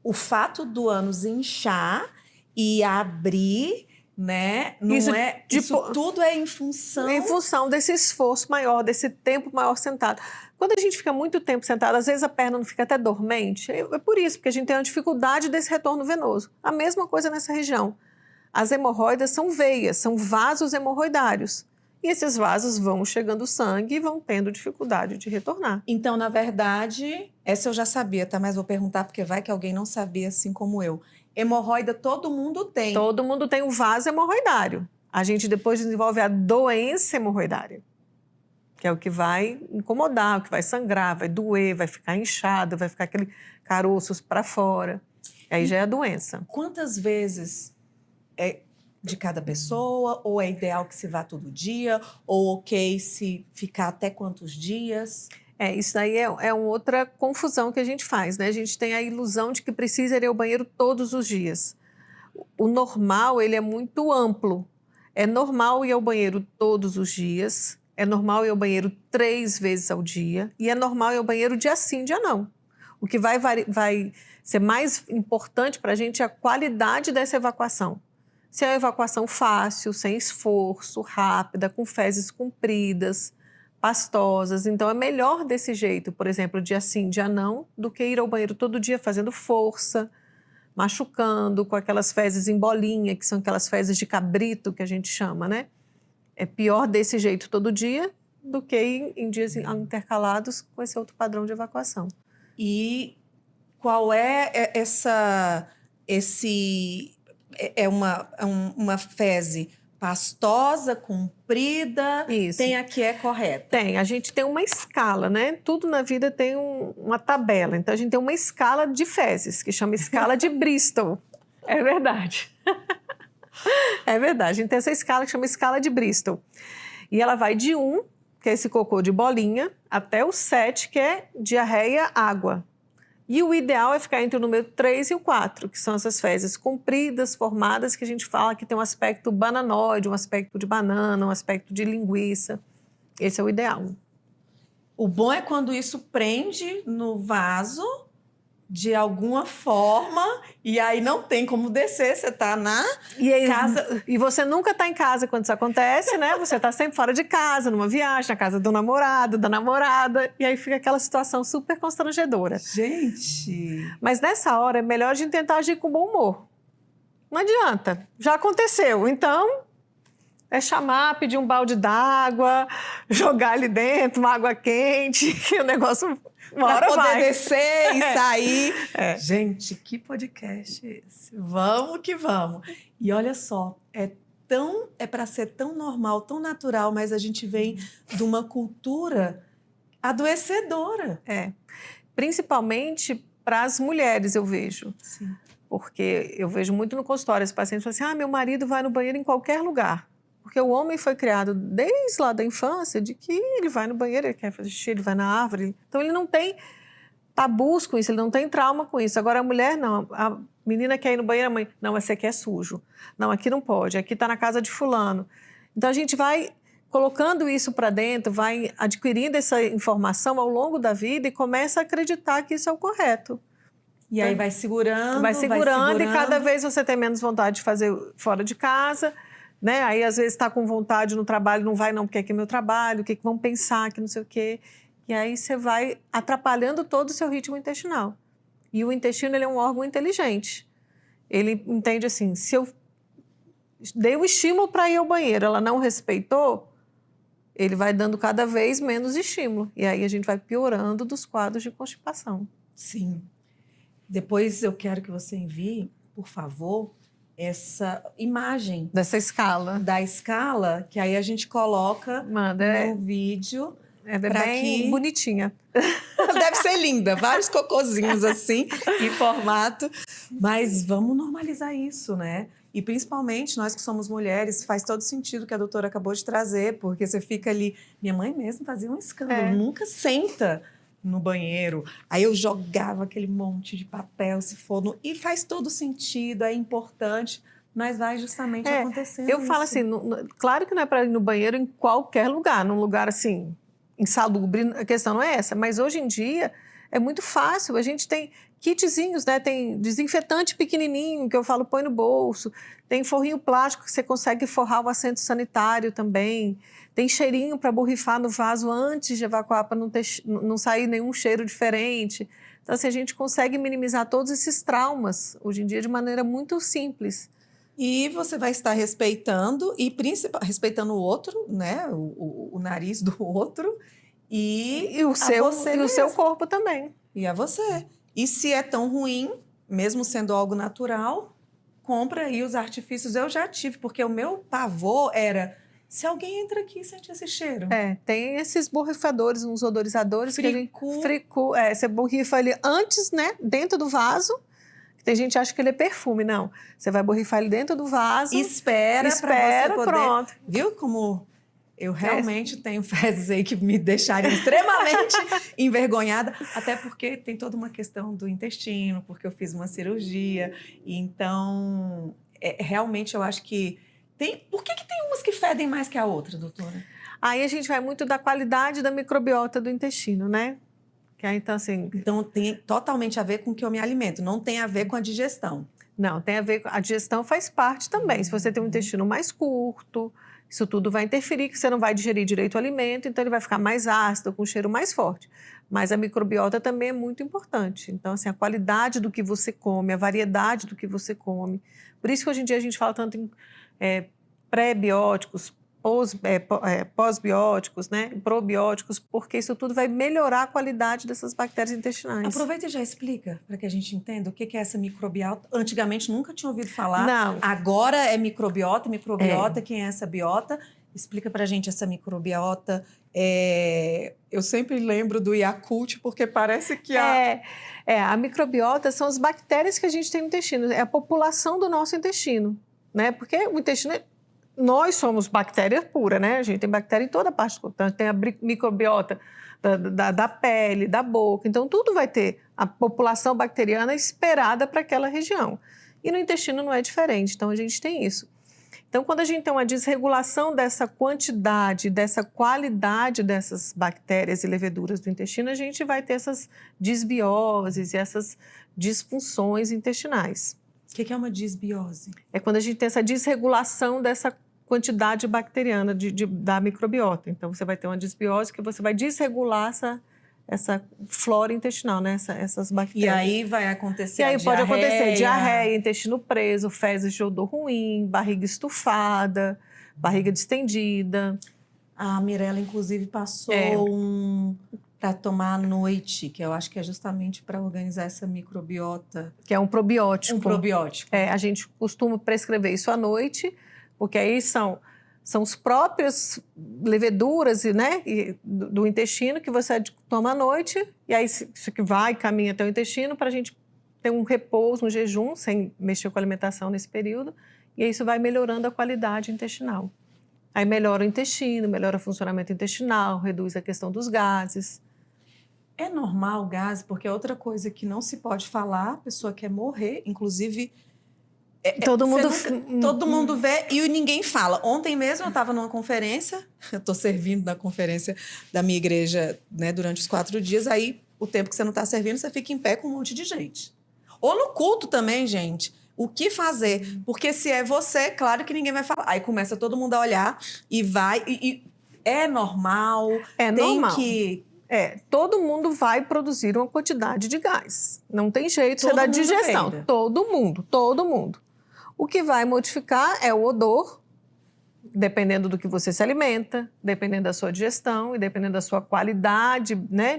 o fato do ânus inchar e abrir, né? Não isso tudo é em função... Em função desse esforço maior, desse tempo maior sentado. Quando a gente fica muito tempo sentado, às vezes a perna não fica até dormente. É por isso, porque a gente tem uma dificuldade desse retorno venoso. A mesma coisa nessa região. As hemorroidas são veias, são vasos hemorroidários. E esses vasos vão chegando sangue e vão tendo dificuldade de retornar. Então, na verdade, essa eu já sabia, tá? Mas vou perguntar porque vai que alguém não sabia, assim como eu. Hemorroida todo mundo tem. Todo mundo tem um vaso hemorroidário. A gente depois desenvolve a doença hemorroidária, que é o que vai incomodar, o que vai sangrar, vai doer, vai ficar inchado, vai ficar aquele caroços para fora. Aí já é a doença. Quantas vezes é de cada pessoa? Ou é ideal que se vá todo dia? Ou ok se ficar até quantos dias? Isso daí é uma outra confusão que a gente faz, né? A gente tem a ilusão de que precisa ir ao banheiro todos os dias. O normal, ele é muito amplo. É normal ir ao banheiro todos os dias, é normal ir ao banheiro 3 vezes ao dia e é normal ir ao banheiro dia sim, dia não. O que vai ser mais importante para a gente é a qualidade dessa evacuação. Se é uma evacuação fácil, sem esforço, rápida, com fezes compridas, pastosas. Então, é melhor desse jeito, por exemplo, dia sim, dia não, do que ir ao banheiro todo dia fazendo força, machucando, com aquelas fezes em bolinha, que são aquelas fezes de cabrito que a gente chama, né? É pior desse jeito todo dia do que em dias intercalados com esse outro padrão de evacuação. E qual é uma feze pastosa, comprida, comprida, Isso. tem a que é correta. Tem, a gente tem uma escala, né? Tudo na vida tem uma tabela. Então, a gente tem uma escala de fezes, que chama escala de Bristol. É verdade. É verdade. A gente tem essa escala que chama escala de Bristol. E ela vai de 1, que é esse cocô de bolinha, até o 7, que é diarreia, água. E o ideal é ficar entre o número 3 e o 4, que são essas fezes compridas, formadas, que a gente fala que tem um aspecto bananoide, um aspecto de banana, um aspecto de linguiça. Esse é o ideal. O bom é quando isso prende no vaso de alguma forma e aí não tem como descer, você tá na casa. E você nunca tá em casa quando isso acontece, né? Você tá sempre fora de casa, numa viagem, na casa do namorado, da namorada, e aí fica aquela situação super constrangedora. Gente! Mas nessa hora é melhor a gente tentar agir com bom humor. Não adianta, já aconteceu, então é chamar, pedir um balde d'água, jogar ali dentro, uma água quente, que o negócio uma hora pra poder vai descer e sair. É. Gente, que podcast é esse? Vamos que vamos. E olha só, é para ser tão normal, tão natural, mas a gente vem de uma cultura adoecedora. É. Principalmente para as mulheres, eu vejo. Sim. Porque eu vejo muito no consultório, os pacientes falam assim, meu marido vai no banheiro em qualquer lugar. Porque o homem foi criado desde lá da infância de que ele vai no banheiro, ele quer fazer xixi, ele vai na árvore. Então, ele não tem tabus com isso, ele não tem trauma com isso. Agora, a mulher, não. A menina quer ir no banheiro, a mãe, não, esse aqui é sujo. Não, aqui não pode, aqui está na casa de fulano. Então, a gente vai colocando isso para dentro, vai adquirindo essa informação ao longo da vida e começa a acreditar que isso é o correto. E aí vai segurando, e cada vez você tem menos vontade de fazer fora de casa, né? Aí às vezes está com vontade no trabalho, não vai não, porque aqui é meu trabalho, o que vão pensar, que não sei o quê. E aí você vai atrapalhando todo o seu ritmo intestinal. E o intestino, ele é um órgão inteligente. Ele entende assim, se eu dei o estímulo para ir ao banheiro, ela não respeitou, ele vai dando cada vez menos estímulo. E aí a gente vai piorando dos quadros de constipação. Sim. Depois eu quero que você envie, por favor, essa imagem dessa escala. Da escala, que aí a gente coloca no vídeo. É bem bonitinha. Deve ser linda, vários cocôzinhos assim, em formato. Mas vamos normalizar isso, né? E principalmente nós que somos mulheres, faz todo sentido o que a doutora acabou de trazer, porque você fica ali... Minha mãe mesmo fazia um escândalo, nunca senta no banheiro. Aí eu jogava aquele monte de papel, se for... E faz todo sentido, é importante, mas vai justamente acontecendo Eu falo assim, claro que não é para ir no banheiro em qualquer lugar, num lugar assim, insalubre, a questão não é essa, mas hoje em dia é muito fácil, a gente tem kitzinhos, né? Tem desinfetante pequenininho, que eu falo, põe no bolso, tem forrinho plástico que você consegue forrar o assento sanitário também, tem cheirinho para borrifar no vaso antes de evacuar, para não sair nenhum cheiro diferente. Então, assim, a gente consegue minimizar todos esses traumas, hoje em dia, de maneira muito simples. E você vai estar respeitando, e respeitando o outro, né? O nariz do outro, e o seu corpo também. E a você. E se é tão ruim, mesmo sendo algo natural, compra aí os artifícios. Eu já tive, porque o meu pavor era... Se alguém entra aqui e sente esse cheiro. Tem esses borrifadores, uns odorizadores. Fricu. Você borrifa ele antes, né? Dentro do vaso. Tem gente que acha que ele é perfume. Não. Você vai borrifar ele dentro do vaso. Espera para você poder... Pronto. Viu como... Eu realmente tenho fezes aí que me deixariam extremamente envergonhada, até porque tem toda uma questão do intestino, porque eu fiz uma cirurgia. E então, realmente eu acho que tem... Por que tem umas que fedem mais que a outra, doutora? Aí a gente vai muito da qualidade da microbiota do intestino, né? Que aí, então, assim... Então, tem totalmente a ver com o que eu me alimento, não tem a ver com a digestão. Não, tem a ver com... A digestão faz parte também. Se você tem um intestino mais curto... Isso tudo vai interferir, que você não vai digerir direito o alimento, então ele vai ficar mais ácido, com um cheiro mais forte. Mas a microbiota também é muito importante. Então, assim, a qualidade do que você come, a variedade do que você come. Por isso que hoje em dia a gente fala tanto em pré-bióticos, pós-bióticos, né? Probióticos, porque isso tudo vai melhorar a qualidade dessas bactérias intestinais. Aproveita e já explica, para que a gente entenda o que é essa microbiota. Antigamente nunca tinha ouvido falar. Não. Agora é microbiota, quem é essa biota? Explica pra gente essa microbiota. Eu sempre lembro do Yakult, porque parece que A microbiota são as bactérias que a gente tem no intestino, é a população do nosso intestino, né? Porque o intestino, nós somos bactéria pura, né? A gente tem bactéria em toda parte, tem a microbiota da pele, da boca, então tudo vai ter a população bacteriana esperada para aquela região. E no intestino não é diferente, então a gente tem isso. Então, quando a gente tem uma desregulação dessa quantidade, dessa qualidade dessas bactérias e leveduras do intestino, a gente vai ter essas disbioses e essas disfunções intestinais. O que é uma disbiose? É quando a gente tem essa desregulação dessa quantidade bacteriana da microbiota. Então, você vai ter uma disbiose que você vai desregular essa flora intestinal, né? Essas bactérias. E aí vai acontecer a diarreia. Pode acontecer diarreia, intestino preso, fezes de odor ruim, barriga estufada, barriga distendida. A Mirella, inclusive, passou para tomar à noite, que eu acho que é justamente para organizar essa microbiota. Que é um probiótico. Um probiótico. A gente costuma prescrever isso à noite, porque aí são os próprios leveduras, né, do intestino que você toma à noite, e aí isso que vai, caminha até o intestino para a gente ter um repouso, um jejum, sem mexer com a alimentação nesse período, e aí isso vai melhorando a qualidade intestinal. Aí melhora o intestino, melhora o funcionamento intestinal, reduz a questão dos gases. É normal o gás, porque é outra coisa que não se pode falar, a pessoa quer morrer, inclusive... Todo mundo vê e ninguém fala. Ontem mesmo eu estava numa conferência, eu estou servindo na conferência da minha igreja, né, durante os 4 dias, aí o tempo que você não está servindo, você fica em pé com um monte de gente. Ou no culto também, gente. O que fazer? Porque se é você, claro que ninguém vai falar. Aí começa todo mundo a olhar e vai... é normal. Normal. Todo mundo vai produzir uma quantidade de gás. Não tem jeito, você dá digestão. Todo mundo. O que vai modificar é o odor, dependendo do que você se alimenta, dependendo da sua digestão e dependendo da sua qualidade, né,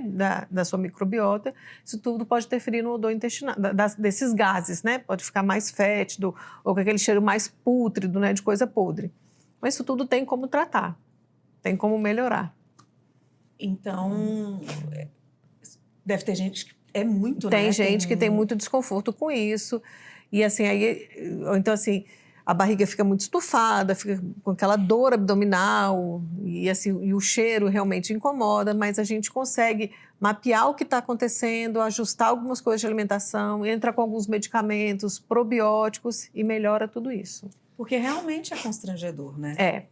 da sua microbiota. Isso tudo pode interferir no odor intestinal, desses gases, né? Pode ficar mais fétido ou com aquele cheiro mais pútrido, né, de coisa podre. Mas isso tudo tem como tratar, tem como melhorar. Então, deve ter gente que é muito, Tem gente que tem muito desconforto com isso. E assim, então assim, a barriga fica muito estufada, fica com aquela dor abdominal e assim, e o cheiro realmente incomoda, mas a gente consegue mapear o que está acontecendo, ajustar algumas coisas de alimentação, entra com alguns medicamentos, probióticos e melhora tudo isso. Porque realmente é constrangedor, né?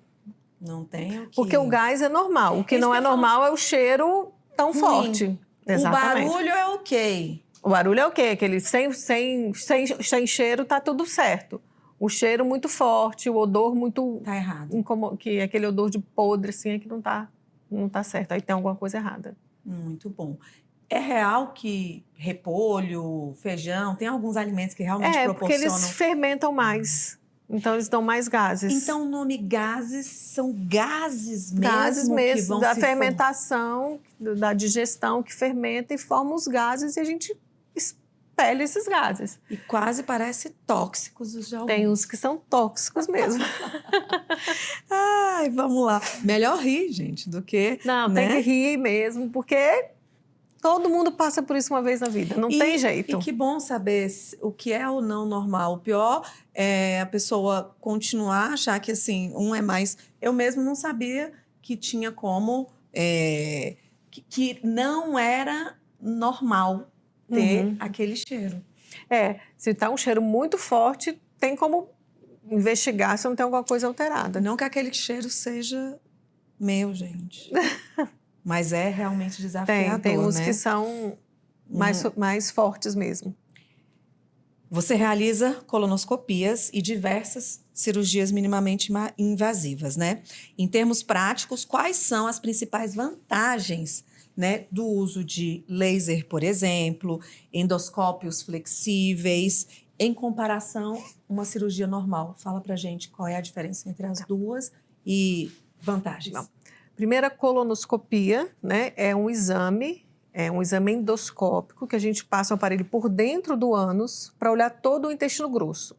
Não tem o que... Porque o gás é normal. O que não é normal é o cheiro tão forte. Exatamente. O barulho é ok. O barulho é ok. Aquele sem cheiro tá tudo certo. O cheiro muito forte, o odor muito... Tá errado. Que aquele odor de podre, assim, é que não tá certo. Aí tem alguma coisa errada. Muito bom. É real que repolho, feijão, tem alguns alimentos que realmente proporcionam... porque eles fermentam mais. Então, eles dão mais gases. Então, o nome gases são gases mesmo? Gases mesmo, que vão da fermentação, da digestão que fermenta e forma os gases e a gente expele esses gases. E quase parece tóxicos os de alguns. Tem uns que são tóxicos mesmo. Ai, vamos lá. Melhor rir, gente, do que... Não, né? Tem que rir mesmo, porque... Todo mundo passa por isso uma vez na vida, não tem jeito. E que bom saber o que é ou não normal. O pior é a pessoa continuar a achar que, assim, um é mais... Eu mesmo não sabia que tinha como... que não era normal ter aquele cheiro. Se tá um cheiro muito forte, tem como investigar se não tem alguma coisa alterada. Não que aquele cheiro seja meu, gente. Mas é realmente desafiador, tem uns né? que são mais fortes mesmo. Você realiza colonoscopias e diversas cirurgias minimamente invasivas, né? Em termos práticos, quais são as principais vantagens, né, do uso de laser, por exemplo, endoscópios flexíveis, em comparação a uma cirurgia normal? Fala pra gente qual é a diferença entre as duas e vantagens. Primeira, colonoscopia, né, é um exame endoscópico que a gente passa o aparelho por dentro do ânus para olhar todo o intestino grosso.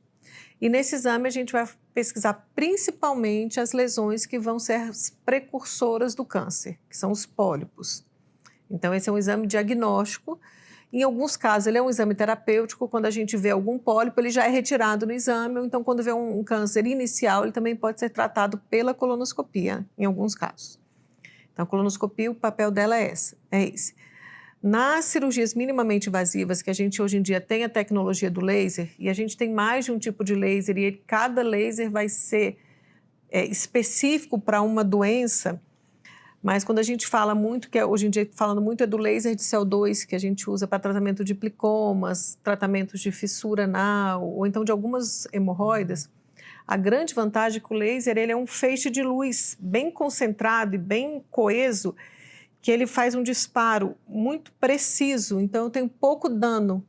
E nesse exame a gente vai pesquisar principalmente as lesões que vão ser as precursoras do câncer, que são os pólipos. Então esse é um exame diagnóstico. Em alguns casos ele é um exame terapêutico, quando a gente vê algum pólipo ele já é retirado no exame, ou então quando vê um câncer inicial ele também pode ser tratado pela colonoscopia, em alguns casos. Então a colonoscopia, o papel dela é esse. Nas cirurgias minimamente invasivas, que a gente hoje em dia tem a tecnologia do laser, e a gente tem mais de um tipo de laser, e cada laser vai ser específico para uma doença, mas quando a gente fala muito, que hoje em dia falando muito é do laser de CO2, que a gente usa para tratamento de plicomas, tratamentos de fissura anal, ou então de algumas hemorroidas, a grande vantagem é que o laser ele é um feixe de luz bem concentrado e bem coeso, que ele faz um disparo muito preciso, então eu tenho pouco dano.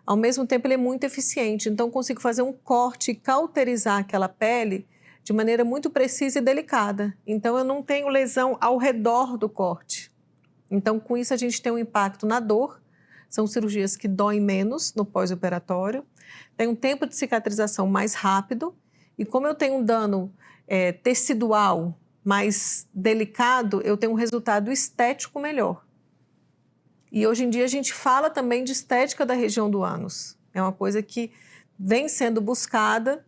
Ao mesmo tempo ele é muito eficiente, então eu consigo fazer um corte e cauterizar aquela pele de maneira muito precisa e delicada. Então eu não tenho lesão ao redor do corte. Então com isso a gente tem um impacto na dor, são cirurgias que doem menos no pós-operatório, tem um tempo de cicatrização mais rápido, e como eu tenho um dano tecidual mais delicado, eu tenho um resultado estético melhor. E hoje em dia a gente fala também de estética da região do ânus. É uma coisa que vem sendo buscada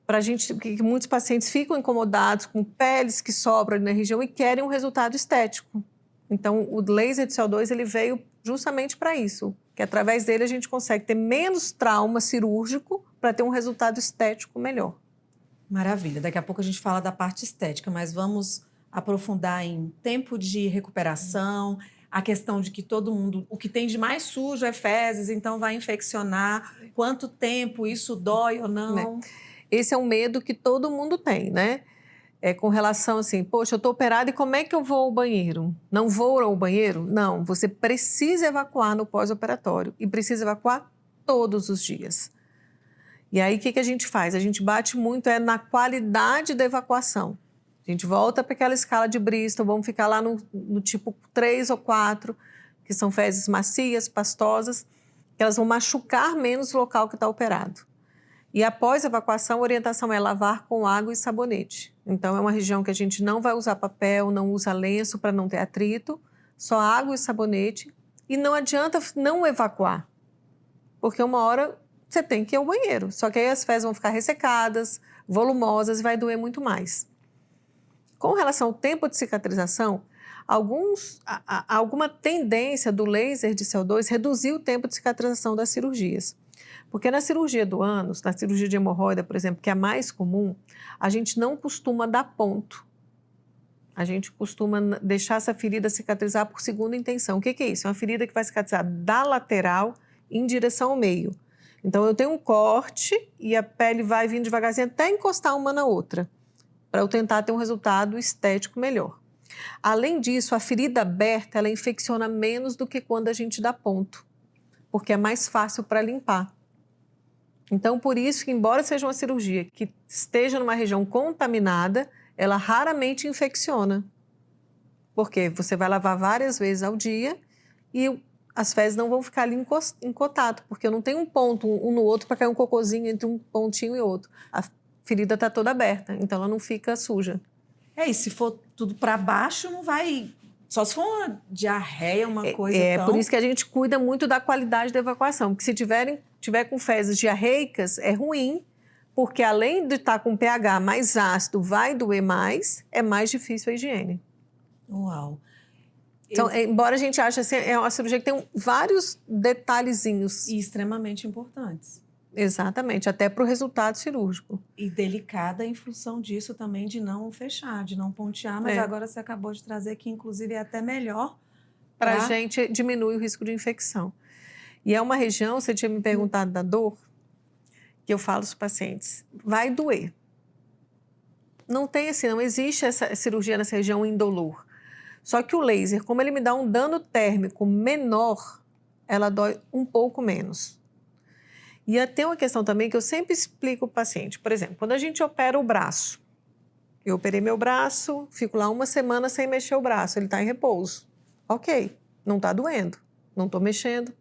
para a gente, que muitos pacientes ficam incomodados com peles que sobram ali na região e querem um resultado estético. Então o laser de CO2 ele veio justamente para isso, que através dele a gente consegue ter menos trauma cirúrgico para ter um resultado estético melhor. Maravilha. Daqui a pouco a gente fala da parte estética, mas vamos aprofundar em tempo de recuperação, a questão de que todo mundo, o que tem de mais sujo é fezes, então vai infeccionar. Quanto tempo isso dói ou não? Esse é um medo que todo mundo tem, né? Com relação assim, poxa, eu estou operada e como é que eu vou ao banheiro? Não vou ao banheiro? Não, você precisa evacuar no pós-operatório e precisa evacuar todos os dias. E aí, o que a gente faz? A gente bate muito na qualidade da evacuação. A gente volta para aquela escala de Bristol, vamos ficar lá no tipo 3 ou 4, que são fezes macias, pastosas, que elas vão machucar menos o local que está operado. E após a evacuação, a orientação é lavar com água e sabonete. Então, é uma região que a gente não vai usar papel, não usa lenço para não ter atrito, só água e sabonete. E não adianta não evacuar, porque uma hora você tem que ir ao banheiro. Só que aí as fezes vão ficar ressecadas, volumosas e vai doer muito mais. Com relação ao tempo de cicatrização, alguma tendência do laser de CO2 reduzir o tempo de cicatrização das cirurgias. Porque na cirurgia do ânus, na cirurgia de hemorroida, por exemplo, que é a mais comum, a gente não costuma dar ponto. A gente costuma deixar essa ferida cicatrizar por segunda intenção. O que é isso? É uma ferida que vai cicatrizar da lateral em direção ao meio. Então, eu tenho um corte e a pele vai vindo devagarzinho até encostar uma na outra, para eu tentar ter um resultado estético melhor. Além disso, a ferida aberta, ela infecciona menos do que quando a gente dá ponto, porque é mais fácil para limpar. Então, por isso que, embora seja uma cirurgia que esteja numa região contaminada, ela raramente infecciona. Porque você vai lavar várias vezes ao dia e as fezes não vão ficar ali em contato, porque eu não tenho um ponto um no outro para cair um cocôzinho entre um pontinho e outro. A ferida está toda aberta, então ela não fica suja. E se for tudo para baixo, não vai... Só se for uma diarreia, uma coisa tão... Por isso que a gente cuida muito da qualidade da evacuação, porque se tiver com fezes diarreicas, é ruim, porque além de estar com pH mais ácido, vai doer mais, é mais difícil a higiene. Uau! Então, embora a gente ache assim, é uma cirurgia que tem vários detalhezinhos. E extremamente importantes. Exatamente, até para o resultado cirúrgico. E delicada em função disso também, de não fechar, de não pontear, mas agora você acabou de trazer que, inclusive, é até melhor. Para a gente diminui o risco de infecção. E é uma região, você tinha me perguntado da dor, que eu falo aos pacientes, vai doer. Não tem assim, não existe essa cirurgia nessa região indolor. Só que o laser, como ele me dá um dano térmico menor, ela dói um pouco menos. E tem uma questão também que eu sempre explico para o paciente. Por exemplo, quando a gente opera o braço, eu operei meu braço, fico lá uma semana sem mexer o braço, ele está em repouso. Ok, não está doendo, não estou mexendo.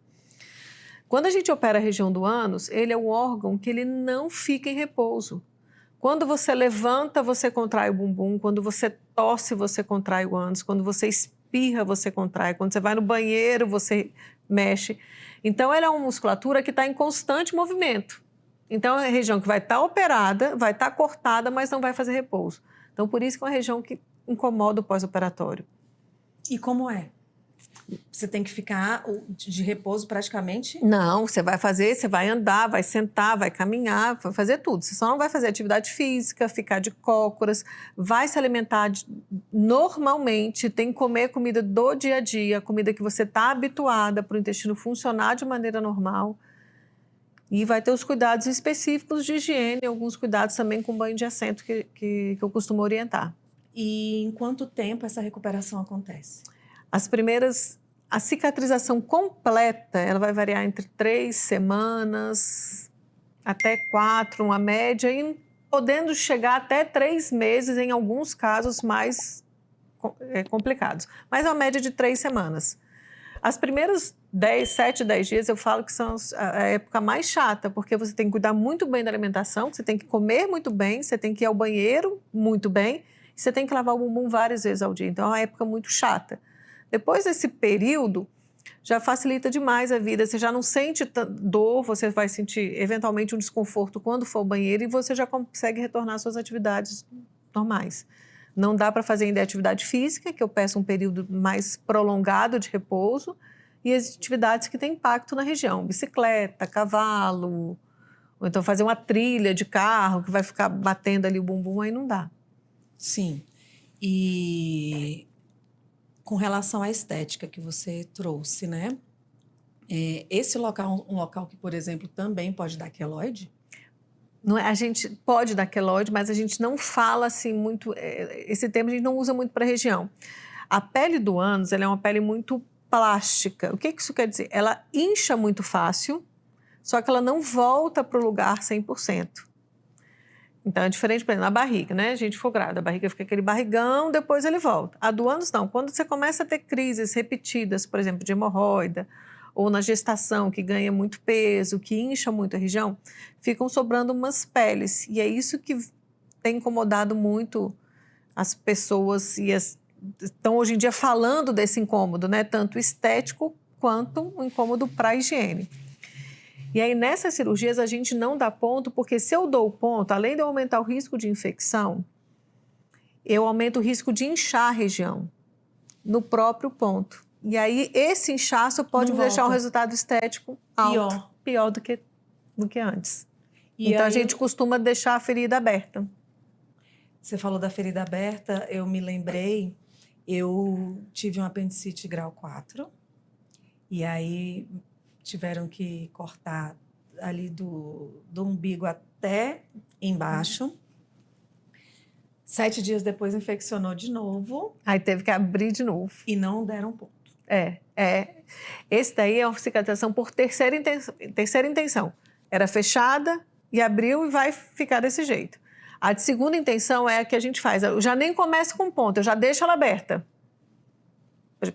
Quando a gente opera a região do ânus, ele é um órgão que ele não fica em repouso. Quando você levanta, você contrai o bumbum. Quando você tosse, você contrai o ânus. Quando você espirra, você contrai. Quando você vai no banheiro, você mexe. Então, ela é uma musculatura que está em constante movimento. Então, é uma região que vai estar operada, vai estar cortada, mas não vai fazer repouso. Então, por isso que é uma região que incomoda o pós-operatório. E como é? Você tem que ficar de repouso praticamente? Não, você vai fazer, você vai andar, vai sentar, vai caminhar, vai fazer tudo. Você só não vai fazer atividade física, ficar de cócoras, vai se alimentar normalmente, tem que comer comida do dia a dia, comida que você está habituada para o intestino funcionar de maneira normal. E vai ter os cuidados específicos de higiene, alguns cuidados também com banho de assento que eu costumo orientar. E em quanto tempo essa recuperação acontece? A cicatrização completa, ela vai variar entre 3 semanas até 4, uma média, e podendo chegar até 3 meses em alguns casos mais complicados. Mas é uma média de 3 semanas. As primeiras 7, 10 dias eu falo que são a época mais chata, porque você tem que cuidar muito bem da alimentação, você tem que comer muito bem, você tem que ir ao banheiro muito bem, e você tem que lavar o bumbum várias vezes ao dia. Então é uma época muito chata. Depois desse período, já facilita demais a vida. Você já não sente dor, você vai sentir eventualmente um desconforto quando for ao banheiro e você já consegue retornar às suas atividades normais. Não dá para fazer ainda atividade física, que eu peço um período mais prolongado de repouso, e as atividades que têm impacto na região, bicicleta, cavalo, ou então fazer uma trilha de carro que vai ficar batendo ali o bumbum, aí não dá. Sim. E com relação à estética que você trouxe, né? Esse local, um local que, por exemplo, também pode dar queloide? Não é, a gente pode dar queloide, mas a gente não fala assim muito, esse termo a gente não usa muito para a região. A pele do ânus, ela é uma pele muito plástica. O que isso quer dizer? Ela incha muito fácil, só que ela não volta para o lugar 100%. Então, é diferente, por exemplo, na barriga, né? A gente for grávida, a barriga fica aquele barrigão, depois ele volta. A do ânus, não. Quando você começa a ter crises repetidas, por exemplo, de hemorroida, ou na gestação, que ganha muito peso, que incha muito a região, ficam sobrando umas peles. E é isso que tem incomodado muito as pessoas e estão hoje em dia falando desse incômodo, né? Tanto estético quanto um incômodo para a higiene. E aí, nessas cirurgias, a gente não dá ponto, porque se eu dou o ponto, além de eu aumentar o risco de infecção, eu aumento o risco de inchar a região no próprio ponto. E aí, esse inchaço pode deixar um resultado estético alto, pior do que antes. Então, a gente costuma deixar a ferida aberta. Você falou da ferida aberta, eu me lembrei, eu tive um apendicite grau 4, e aí tiveram que cortar ali do umbigo até embaixo. 7 dias depois infeccionou de novo. Aí teve que abrir de novo. E não deram ponto. Esse daí é uma cicatrização por terceira intenção. Era fechada e abriu e vai ficar desse jeito. A de segunda intenção é a que a gente faz. Eu já nem começo com ponto, eu já deixo ela aberta.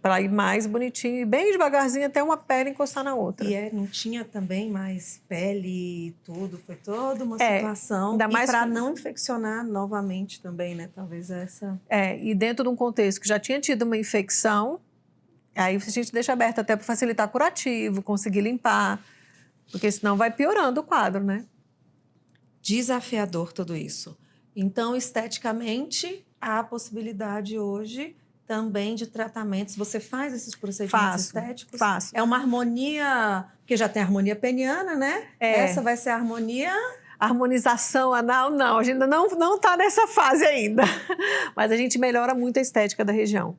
Para ir mais bonitinho e bem devagarzinho até uma pele encostar na outra. E não tinha também mais pele e tudo, foi toda uma situação. Ainda mais para não infeccionar novamente também, né? Talvez essa... E dentro de um contexto que já tinha tido uma infecção, aí a gente deixa aberto até para facilitar curativo, conseguir limpar, porque senão vai piorando o quadro, né? Desafiador tudo isso. Então, esteticamente, há a possibilidade hoje também de tratamentos. Você faz esses procedimentos estéticos? Faço. É uma harmonia, porque já tem a harmonia peniana, né? Essa vai ser a harmonia... Harmonização anal, não. A gente ainda não está nessa fase ainda. Mas a gente melhora muito a estética da região.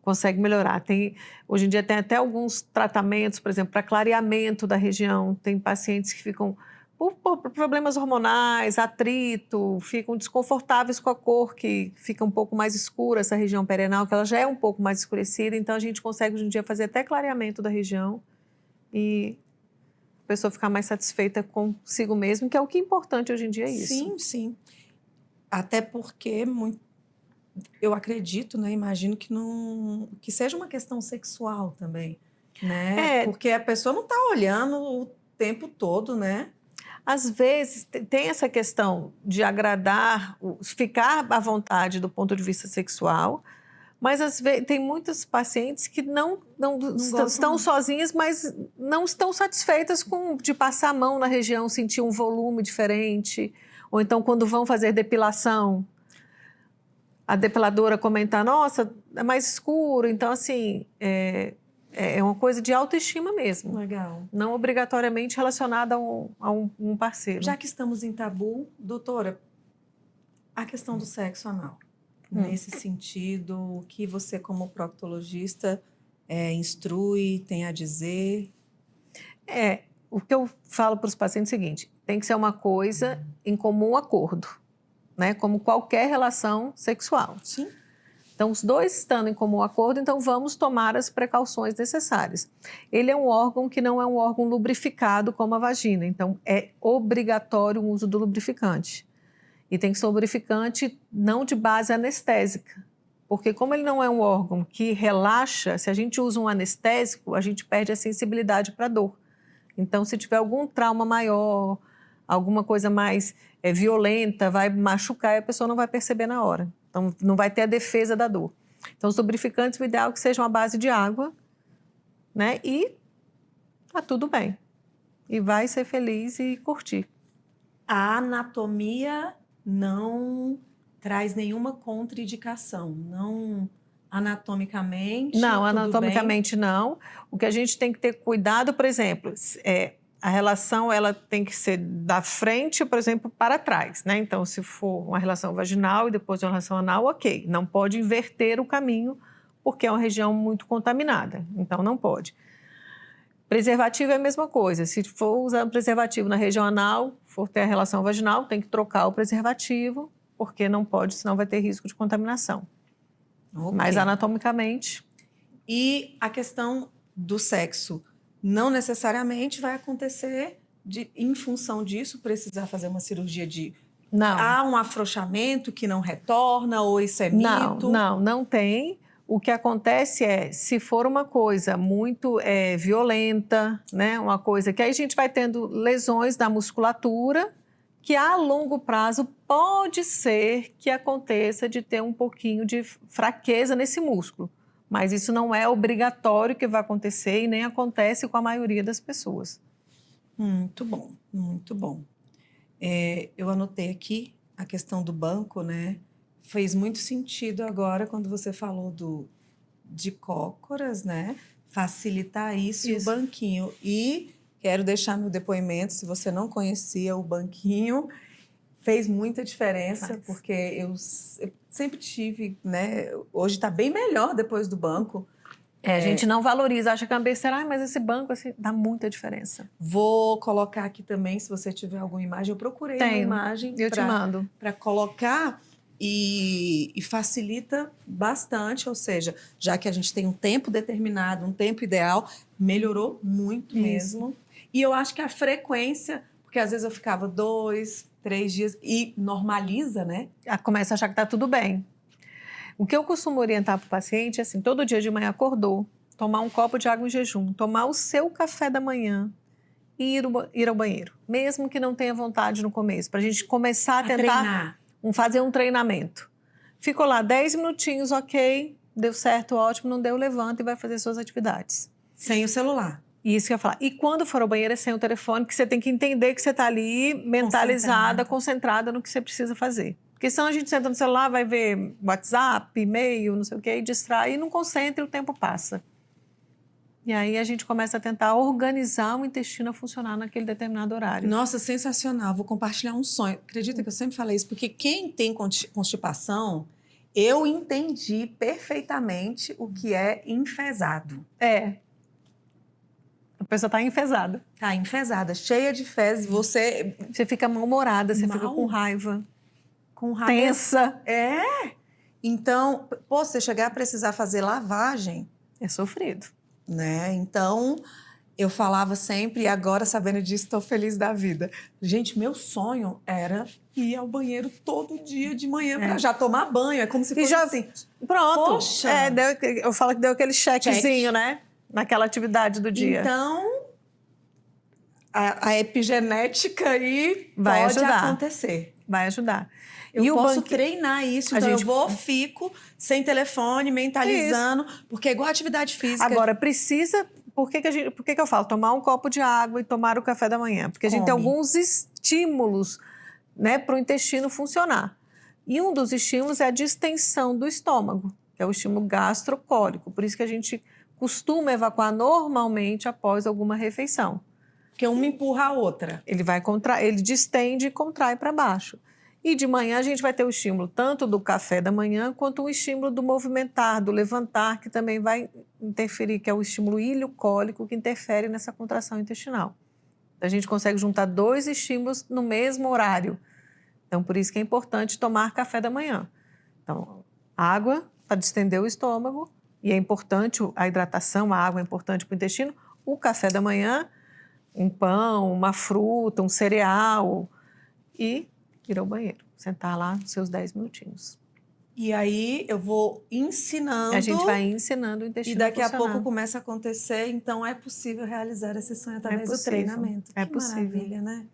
Consegue melhorar. Hoje em dia tem até alguns tratamentos, por exemplo, para clareamento da região. Tem pacientes que ficam... Por problemas hormonais, atrito, ficam desconfortáveis com a cor, que fica um pouco mais escura essa região perianal, que ela já é um pouco mais escurecida, então a gente consegue hoje em dia fazer até clareamento da região e a pessoa ficar mais satisfeita consigo mesmo, que é o que é importante hoje em dia, é isso. Sim, sim. Até porque eu acredito, né, imagino que seja uma questão sexual também. né? É. Porque a pessoa não está olhando o tempo todo, né? Às vezes tem essa questão de agradar, ficar à vontade do ponto de vista sexual, mas às vezes tem muitos pacientes que não estão não. sozinhas, mas não estão satisfeitas de passar a mão na região, sentir um volume diferente, ou então quando vão fazer depilação, a depiladora comentar, nossa, é mais escuro, então assim, é uma coisa de autoestima mesmo. Legal. Não obrigatoriamente relacionada a um parceiro. Já que estamos em tabu, doutora, a questão do sexo anal. Nesse sentido, o que você, como proctologista, instrui, tem a dizer? O que eu falo para os pacientes é o seguinte, tem que ser uma coisa em comum acordo, né? Como qualquer relação sexual. Sim. Então, os dois estando em comum acordo, então vamos tomar as precauções necessárias. Ele é um órgão que não é um órgão lubrificado como a vagina, então é obrigatório o uso do lubrificante. E tem que ser um lubrificante não de base anestésica, porque como ele não é um órgão que relaxa, se a gente usa um anestésico, a gente perde a sensibilidade para a dor. Então, se tiver algum trauma maior, alguma coisa mais violenta, vai machucar e a pessoa não vai perceber na hora. Então, não vai ter a defesa da dor. Então, os lubrificantes, o ideal é que sejam à base de água, né? E tá tudo bem. E vai ser feliz e curtir. A anatomia não traz nenhuma contraindicação, não anatomicamente. Não, tudo anatomicamente não. O que a gente tem que ter cuidado, por exemplo, a relação ela tem que ser da frente, por exemplo, para trás, né? Então, se for uma relação vaginal e depois uma relação anal, ok. Não pode inverter o caminho, porque é uma região muito contaminada. Então, não pode. Preservativo é a mesma coisa. Se for usar preservativo na região anal, for ter a relação vaginal, tem que trocar o preservativo, porque não pode, senão vai ter risco de contaminação. bem. Mas Ok. anatomicamente... E a questão do sexo não necessariamente vai acontecer em função disso, precisar fazer uma cirurgia de... Não. Há um afrouxamento que não retorna, ou isso é mito? Não tem. O que acontece é, se for uma coisa muito violenta, né, uma coisa que aí a gente vai tendo lesões da musculatura, que a longo prazo pode ser que aconteça de ter um pouquinho de fraqueza nesse músculo. Mas isso não é obrigatório que vai acontecer e nem acontece com a maioria das pessoas. Muito bom, muito bom. Eu anotei aqui a questão do banco, né? Fez muito sentido agora quando você falou de cócoras, né? Facilitar isso. E o banquinho. E quero deixar meu depoimento, se você não conhecia o banquinho, fez muita diferença, porque eu sempre tive, né? Hoje está bem melhor depois do banco. A gente não valoriza, acha que é uma besteira, mas esse banco assim, dá muita diferença. Vou colocar aqui também, se você tiver alguma imagem. Eu procurei uma imagem eu te mando. Para colocar e facilita bastante, ou seja, já que a gente tem um tempo determinado, um tempo ideal, melhorou muito mesmo. E eu acho que a frequência, porque às vezes eu ficava 2, 3 dias e normaliza, né? Começa a achar que está tudo bem. O que eu costumo orientar para o paciente é assim, todo dia de manhã acordou, tomar um copo de água em jejum, tomar o seu café da manhã e ir ao banheiro, mesmo que não tenha vontade no começo, para a gente começar a tentar fazer um treinamento. Ficou lá 10 minutinhos, ok, deu certo, ótimo, não deu, levanta e vai fazer suas atividades. Sem o celular. Isso que eu ia falar. E quando for ao banheiro é sem o telefone, que você tem que entender que você está ali mentalizada, concentrada no que você precisa fazer. Porque senão a gente senta no celular, vai ver WhatsApp, e-mail, não sei o quê, e distrai, e não concentra e o tempo passa. E aí a gente começa a tentar organizar o intestino a funcionar naquele determinado horário. Nossa, sensacional. Vou compartilhar um sonho. Acredita que eu sempre falei isso? Porque quem tem constipação, eu entendi perfeitamente o que é enfesado. A pessoa está enfesada. Tá enfesada, cheia de fezes. Você fica mal-humorada, você fica com raiva. Com raiva. Tensa. Então, você chegar a precisar fazer lavagem... É sofrido. Né? Então, eu falava sempre, e agora, sabendo disso, estou feliz da vida. Gente, meu sonho era ir ao banheiro todo dia de manhã para já tomar banho. É como se fosse assim. Pronto. Poxa! Eu falo que deu aquele chequezinho, né? naquela atividade do dia. Então, a epigenética aí Vai pode ajudar. acontecer. Vai ajudar. Eu posso treinar isso, então eu fico sem telefone, mentalizando, porque é igual atividade física. Agora, precisa... Por que eu falo? Tomar um copo de água e tomar o café da manhã. Porque a gente tem alguns estímulos, né, para o intestino funcionar. E um dos estímulos é a distensão do estômago, que é o estímulo gastrocólico. Por isso que a gente costuma evacuar normalmente após alguma refeição. Porque uma empurra a outra. Ele distende e contrai para baixo. E de manhã a gente vai ter o estímulo tanto do café da manhã quanto o estímulo do movimentar, do levantar, que também vai interferir, que é o estímulo ileocólico que interfere nessa contração intestinal. A gente consegue juntar 2 estímulos no mesmo horário. Então, por isso que é importante tomar café da manhã. Então, água para distender o estômago, e é importante a hidratação, a água é importante para o intestino. O café da manhã, um pão, uma fruta, um cereal e ir ao banheiro, sentar lá seus 10 minutinhos. E aí eu vou ensinando. A gente vai ensinando o intestino. E daqui a pouco começa a acontecer, então é possível realizar esse sonho através do treinamento. É que possível. Maravilha, né?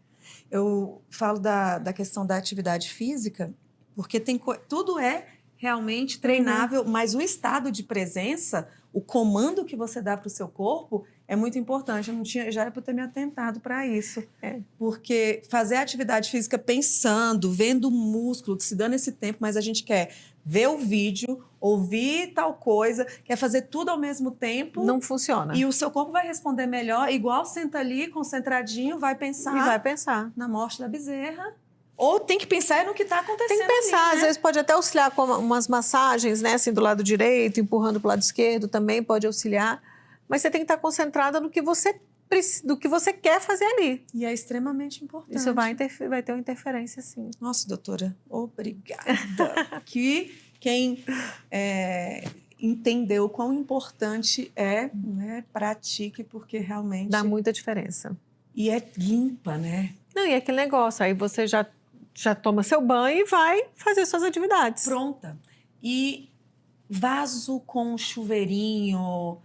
Eu falo da questão da atividade física, porque tudo é realmente treinável, mas o estado de presença, o comando que você dá para o seu corpo é muito importante. Já era para ter me atentado para isso. Porque fazer atividade física pensando, vendo o músculo, se dando esse tempo, mas a gente quer ver o vídeo, ouvir tal coisa, quer fazer tudo ao mesmo tempo. Não funciona. E o seu corpo vai responder melhor, igual senta ali, concentradinho, vai pensar. E vai pensar. Na morte da bezerra. Ou tem que pensar no que está acontecendo. Tem que pensar, ali, né? Às vezes pode até auxiliar com umas massagens, né? Assim, do lado direito, empurrando para o lado esquerdo também pode auxiliar. Mas você tem que estar concentrada no que você quer fazer ali. E é extremamente importante. Isso vai ter uma interferência, sim. Nossa, doutora, obrigada. Que quem entendeu quão importante é, né, pratique, porque realmente... Dá muita diferença. E é limpa, né? Não, e é aquele negócio, aí você já toma seu banho e vai fazer suas atividades. Pronta. E vaso com chuveirinho...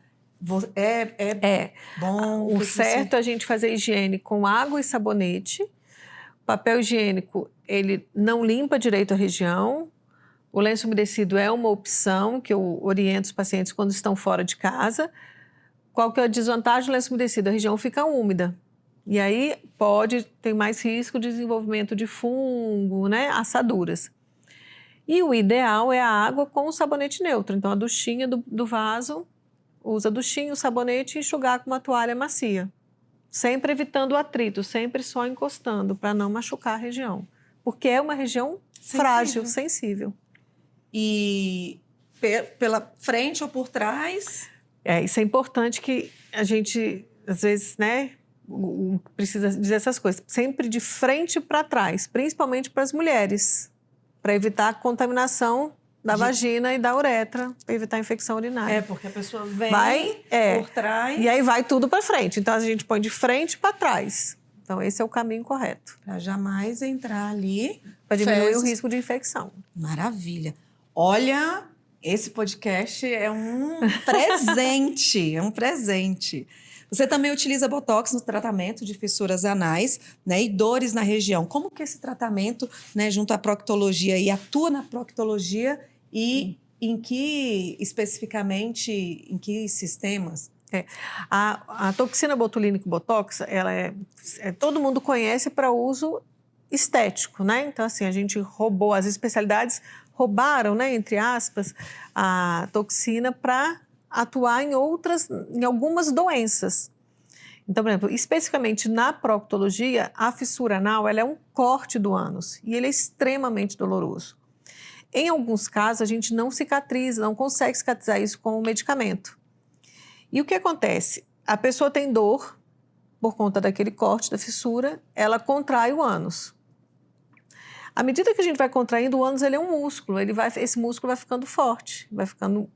É bom. O certo é a gente fazer higiene com água e sabonete. O papel higiênico, ele não limpa direito a região. O lenço umedecido é uma opção que eu oriento os pacientes quando estão fora de casa. Qual que é a desvantagem do lenço umedecido? A região fica úmida. E aí tem mais risco de desenvolvimento de fungo, né? Assaduras. E o ideal é a água com o sabonete neutro. Então, a duchinha do vaso... Usa duchinho, sabonete e enxugar com uma toalha macia. Sempre evitando o atrito, sempre só encostando para não machucar a região. Porque é uma região frágil, sensível. E pela frente ou por trás? Isso é importante que a gente, às vezes, né, precisa dizer essas coisas. Sempre de frente para trás, principalmente para as mulheres, para evitar a contaminação da vagina e da uretra, para evitar a infecção urinária. Porque a pessoa vem por trás. E aí vai tudo para frente. Então, a gente põe de frente para trás. Então, esse é o caminho correto. Para jamais entrar ali. Para diminuir o risco de infecção. Maravilha. Olha, esse podcast é um presente. É um presente. Você também utiliza Botox no tratamento de fissuras anais, né, e dores na região. Como que esse tratamento, né, junto à proctologia, e atua na proctologia e em que, especificamente, em que sistemas? A toxina botulínica Botox, ela todo mundo conhece para uso estético, né? Então, assim, a gente roubou, as especialidades roubaram, né, entre aspas, a toxina para atuar em algumas doenças. Então, por exemplo, especificamente na proctologia, a fissura anal ela é um corte do ânus e ele é extremamente doloroso. Em alguns casos, a gente não cicatriza, não consegue cicatrizar isso com o medicamento. E o que acontece? A pessoa tem dor por conta daquele corte da fissura, ela contrai o ânus. À medida que a gente vai contraindo, o ânus ele é um músculo, esse músculo vai ficando forte, vai ficando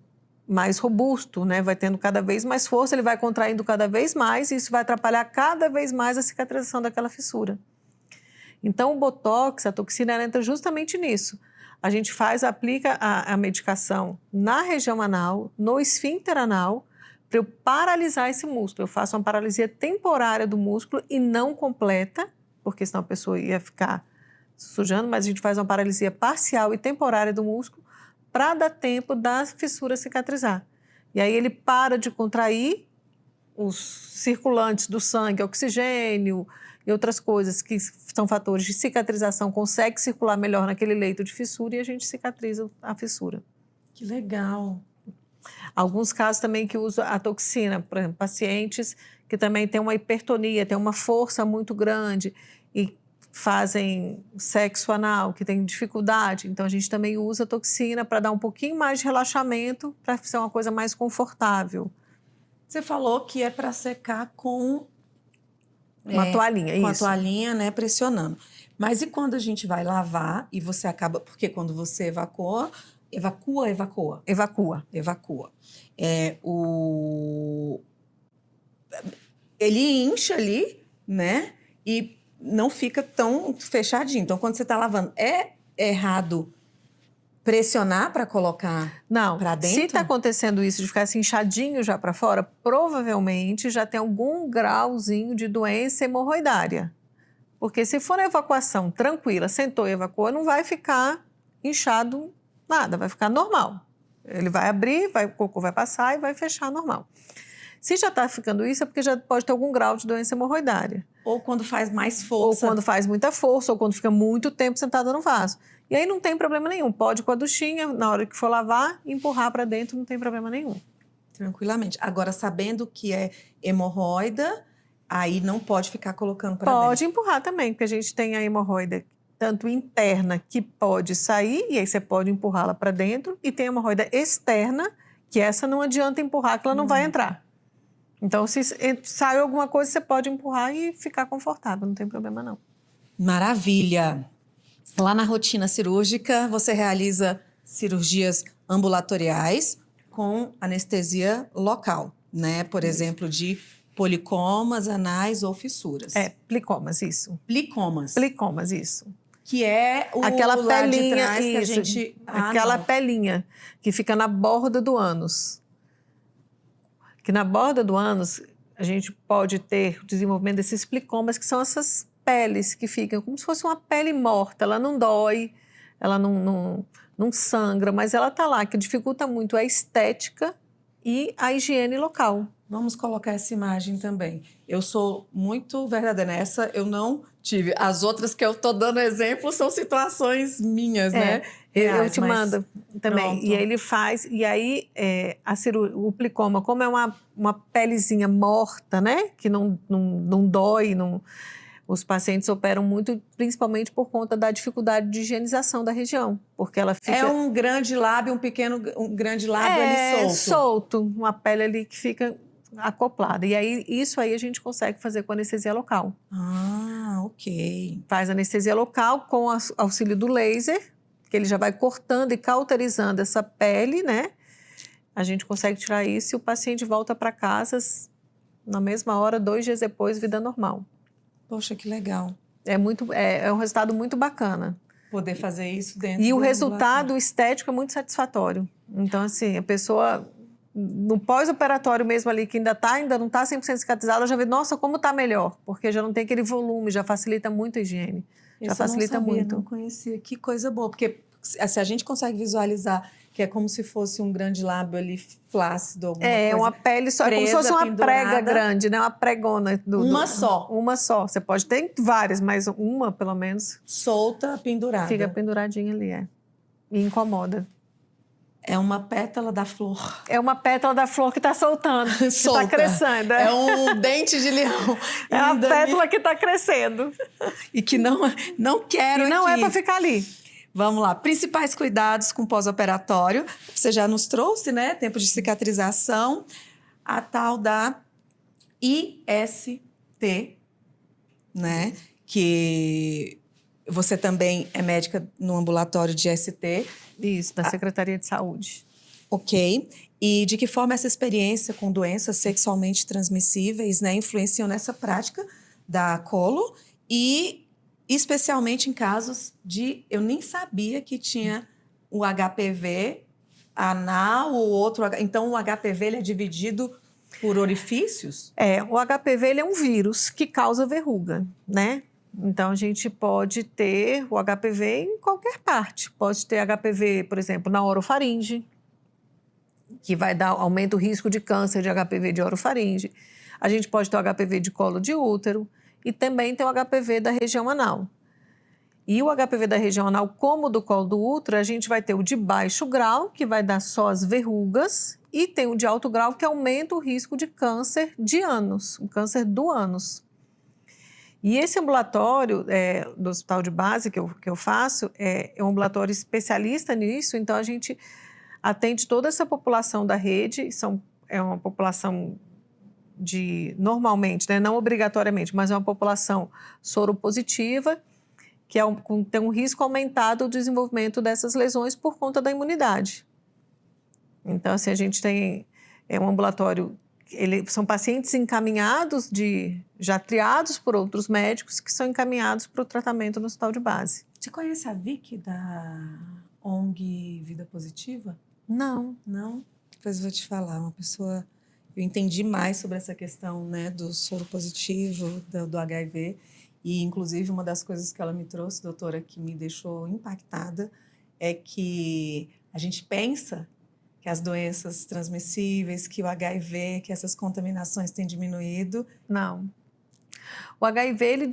mais robusto, né? Vai tendo cada vez mais força, ele vai contraindo cada vez mais e isso vai atrapalhar cada vez mais a cicatrização daquela fissura. Então, o Botox, a toxina, ela entra justamente nisso. A gente aplica a medicação na região anal, no esfíncter anal, para eu paralisar esse músculo. Eu faço uma paralisia temporária do músculo e não completa, porque senão a pessoa ia ficar sujando, mas a gente faz uma paralisia parcial e temporária do músculo para dar tempo da fissura cicatrizar. E aí ele para de contrair, os circulantes do sangue, oxigênio e outras coisas que são fatores de cicatrização conseguem circular melhor naquele leito de fissura e a gente cicatriza a fissura. Que legal. Alguns casos também que usam a toxina, por exemplo, pacientes que também têm uma hipertonia, têm uma força muito grande e fazem sexo anal, que tem dificuldade. Então, a gente também usa a toxina para dar um pouquinho mais de relaxamento, para ser uma coisa mais confortável. Você falou que é para secar com Uma toalhinha, com isso. a toalhinha, né, pressionando. Mas e quando a gente vai lavar e você acaba... Porque quando você evacua... Evacua. Ele incha ali, né? E não fica tão fechadinho. Então, quando você está lavando, é errado pressionar para colocar Não, para dentro? se está acontecendo isso de ficar assim inchadinho já para fora, provavelmente já tem algum grauzinho de doença hemorroidária. Porque se for na evacuação tranquila, sentou e evacuou, não vai ficar inchado nada, vai ficar normal. Ele vai abrir, o cocô vai passar e vai fechar normal. Se já está ficando isso, é porque já pode ter algum grau de doença hemorroidária. Ou quando faz mais Ou força. quando faz muita força, ou quando fica muito tempo sentada no vaso. E aí não tem problema nenhum. Pode com a duchinha, na hora que for lavar, empurrar para dentro, não tem problema nenhum. Tranquilamente. Agora, sabendo que é hemorroida, aí não pode ficar colocando para dentro. Pode empurrar também, porque a gente tem a hemorroida tanto interna, que pode sair, e aí você pode empurrá-la para dentro, e tem a hemorroida externa, que essa não adianta empurrar, que ela não vai entrar. Então, se sai alguma coisa, você pode empurrar e ficar confortável, não tem problema não. Maravilha! Lá na rotina cirúrgica, você realiza cirurgias ambulatoriais com anestesia local, né? Por exemplo, de policomas, anais ou fissuras. Plicomas, isso. Plicomas. Plicomas, isso. Que é o Aquela lá de pelinha, trás que a isso, gente... aquela pelinha que fica na borda do ânus. Que na borda do ânus a gente pode ter o desenvolvimento desses plicomas, que são essas peles que ficam como se fosse uma pele morta. Ela não dói, ela não sangra, mas ela está lá, que dificulta muito a estética e a higiene local. Vamos colocar essa imagem também. Eu sou muito verdadeira nessa, eu não tive. As outras que eu estou dando exemplo são situações minhas, né? Eu Reais, te mas mando também. pronto. E aí ele faz, e aí o plicoma, como é uma pelezinha morta, né? Que não dói, os pacientes operam muito, principalmente por conta da dificuldade de higienização da região, porque ela fica... É um grande lábio, um grande lábio ali solto. solto, uma pele ali que fica acoplada. E aí, isso aí a gente consegue fazer com anestesia local. Ah, ok. Faz anestesia local com auxílio do laser, que ele já vai cortando e cauterizando essa pele, né? A gente consegue tirar isso e o paciente volta para casa na mesma hora, 2 dias depois, vida normal. Poxa, que legal. É um resultado muito bacana. Poder fazer isso dentro E o do resultado estético é muito satisfatório. Então, assim, a pessoa, no pós-operatório mesmo ali, que ainda não está 100% cicatrizada, ela já vê, nossa, como está melhor. Porque já não tem aquele volume, já facilita muito a higiene. Já facilita eu não sabia, muito. Não conhecia. Que coisa boa. Porque se a gente consegue visualizar que é como se fosse um grande lábio ali flácido, alguma coisa. Uma pele só, é como se fosse uma prega grande, né? Uma pregona. Só. Uma só. Você pode ter várias, mas uma, pelo menos. Solta, pendurada. Fica penduradinha ali, E incomoda. É uma pétala da flor. É uma pétala da flor que está soltando, que está crescendo. É um dente de leão. É uma pétala que está crescendo. E que não quero E não aqui. é para ficar ali. Vamos lá. Principais cuidados com pós-operatório. Você já nos trouxe, né? Tempo de cicatrização. A tal da IST, né? Que você também é médica no ambulatório de ST. Isso, da Secretaria de Saúde. Ok. E de que forma essa experiência com doenças sexualmente transmissíveis, né, influenciam nessa prática da colo e especialmente em casos de... Eu nem sabia que tinha o HPV anal ou outro... Então, o HPV ele é dividido Por orifícios? O HPV ele é um vírus que causa verruga, né? Então, a gente pode ter o HPV em qualquer parte. Pode ter HPV, por exemplo, na orofaringe, que vai dar, aumenta o risco de câncer de HPV de orofaringe. A gente pode ter o HPV de colo de útero e também tem o HPV da região anal. E o HPV da região anal, como o do colo do útero, a gente vai ter o de baixo grau, que vai dar só as verrugas, e tem o de alto grau, que aumenta o risco de câncer de ânus, o câncer do ânus. E esse ambulatório do hospital de base que eu faço é um ambulatório especialista nisso, então a gente atende toda essa população da rede, é uma população normalmente, né, não obrigatoriamente, mas é uma população soropositiva, que tem um risco aumentado do desenvolvimento dessas lesões por conta da imunidade. Então, assim, a gente tem um ambulatório, são pacientes encaminhados, já triados por outros médicos, que são encaminhados para o tratamento no hospital de base. Você conhece a Vicky da ONG Vida Positiva? Não. Não? Depois eu vou te falar, uma pessoa... Eu entendi mais sobre essa questão, né, do soro positivo, do HIV, e inclusive uma das coisas que ela me trouxe, doutora, que me deixou impactada, é que a gente pensa que as doenças transmissíveis, que o HIV, que essas contaminações têm diminuído. Não. O HIV, ele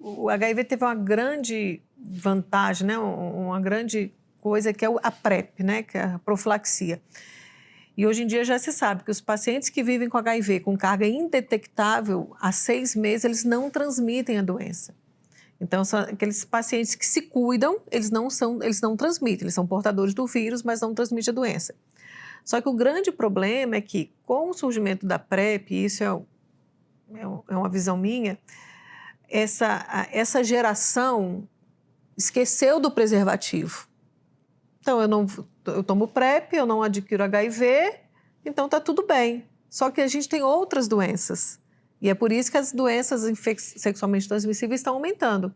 o HIV teve uma grande vantagem, né, uma grande coisa que é a PrEP, né, que é a profilaxia. E hoje em dia já se sabe que os pacientes que vivem com HIV com carga indetectável, há 6 meses, eles não transmitem a doença. Então, são aqueles pacientes que se cuidam, eles não transmitem, eles são portadores do vírus, mas não transmitem a doença. Só que o grande problema é que, com o surgimento da PrEP, e isso é uma visão minha, essa geração esqueceu do preservativo. Então, eu tomo PrEP, eu não adquiro HIV, então está tudo bem. Só que a gente tem outras doenças. E é por isso que as doenças sexualmente transmissíveis estão aumentando.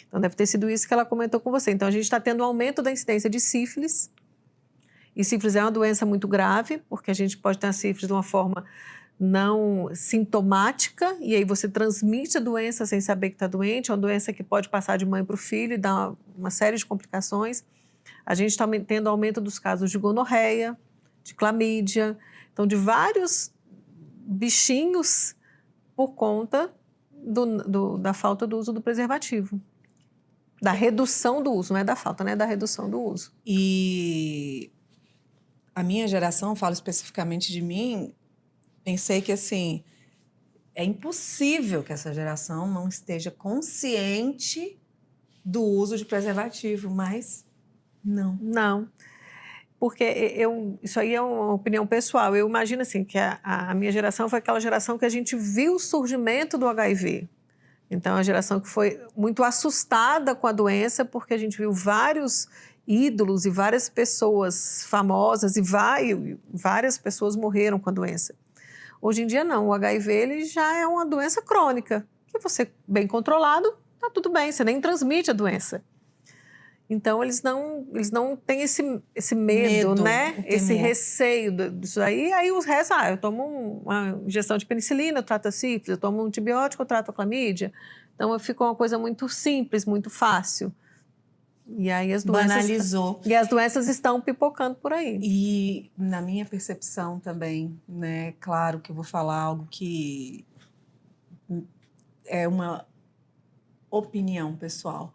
Então, deve ter sido isso que ela comentou com você. Então, a gente está tendo um aumento da incidência de sífilis. E sífilis é uma doença muito grave, porque a gente pode ter a sífilis de uma forma não sintomática, e aí você transmite a doença sem saber que está doente, é uma doença que pode passar de mãe para o filho e dar uma série de complicações. A gente está tendo aumento dos casos de gonorreia, de clamídia, então de vários bichinhos por conta da falta do uso do preservativo. Da redução do uso, não é da falta, né? Da redução do uso. E a minha geração, falo especificamente de mim, pensei que, assim, é impossível que essa geração não esteja consciente do uso de preservativo, mas não. Não, porque isso aí é uma opinião pessoal. Eu imagino assim, que a minha geração foi aquela geração que a gente viu o surgimento do HIV. Então, a geração que foi muito assustada com a doença, porque a gente viu vários ídolos e várias pessoas famosas e várias pessoas morreram com a doença. Hoje em dia, não. O HIV ele já é uma doença crônica, que você, bem controlado, tá tudo bem, você nem transmite a doença. Então, eles não têm esse medo, né? Esse receio disso aí. Aí os restos, eu tomo uma injeção de penicilina, eu trato a sífilis, eu tomo um antibiótico, eu trato a clamídia. Então, ficou uma coisa muito simples, muito fácil. E aí as doenças... Banalizou. E as doenças estão pipocando por aí. E na minha percepção também, né? Claro que eu vou falar algo que é uma opinião pessoal.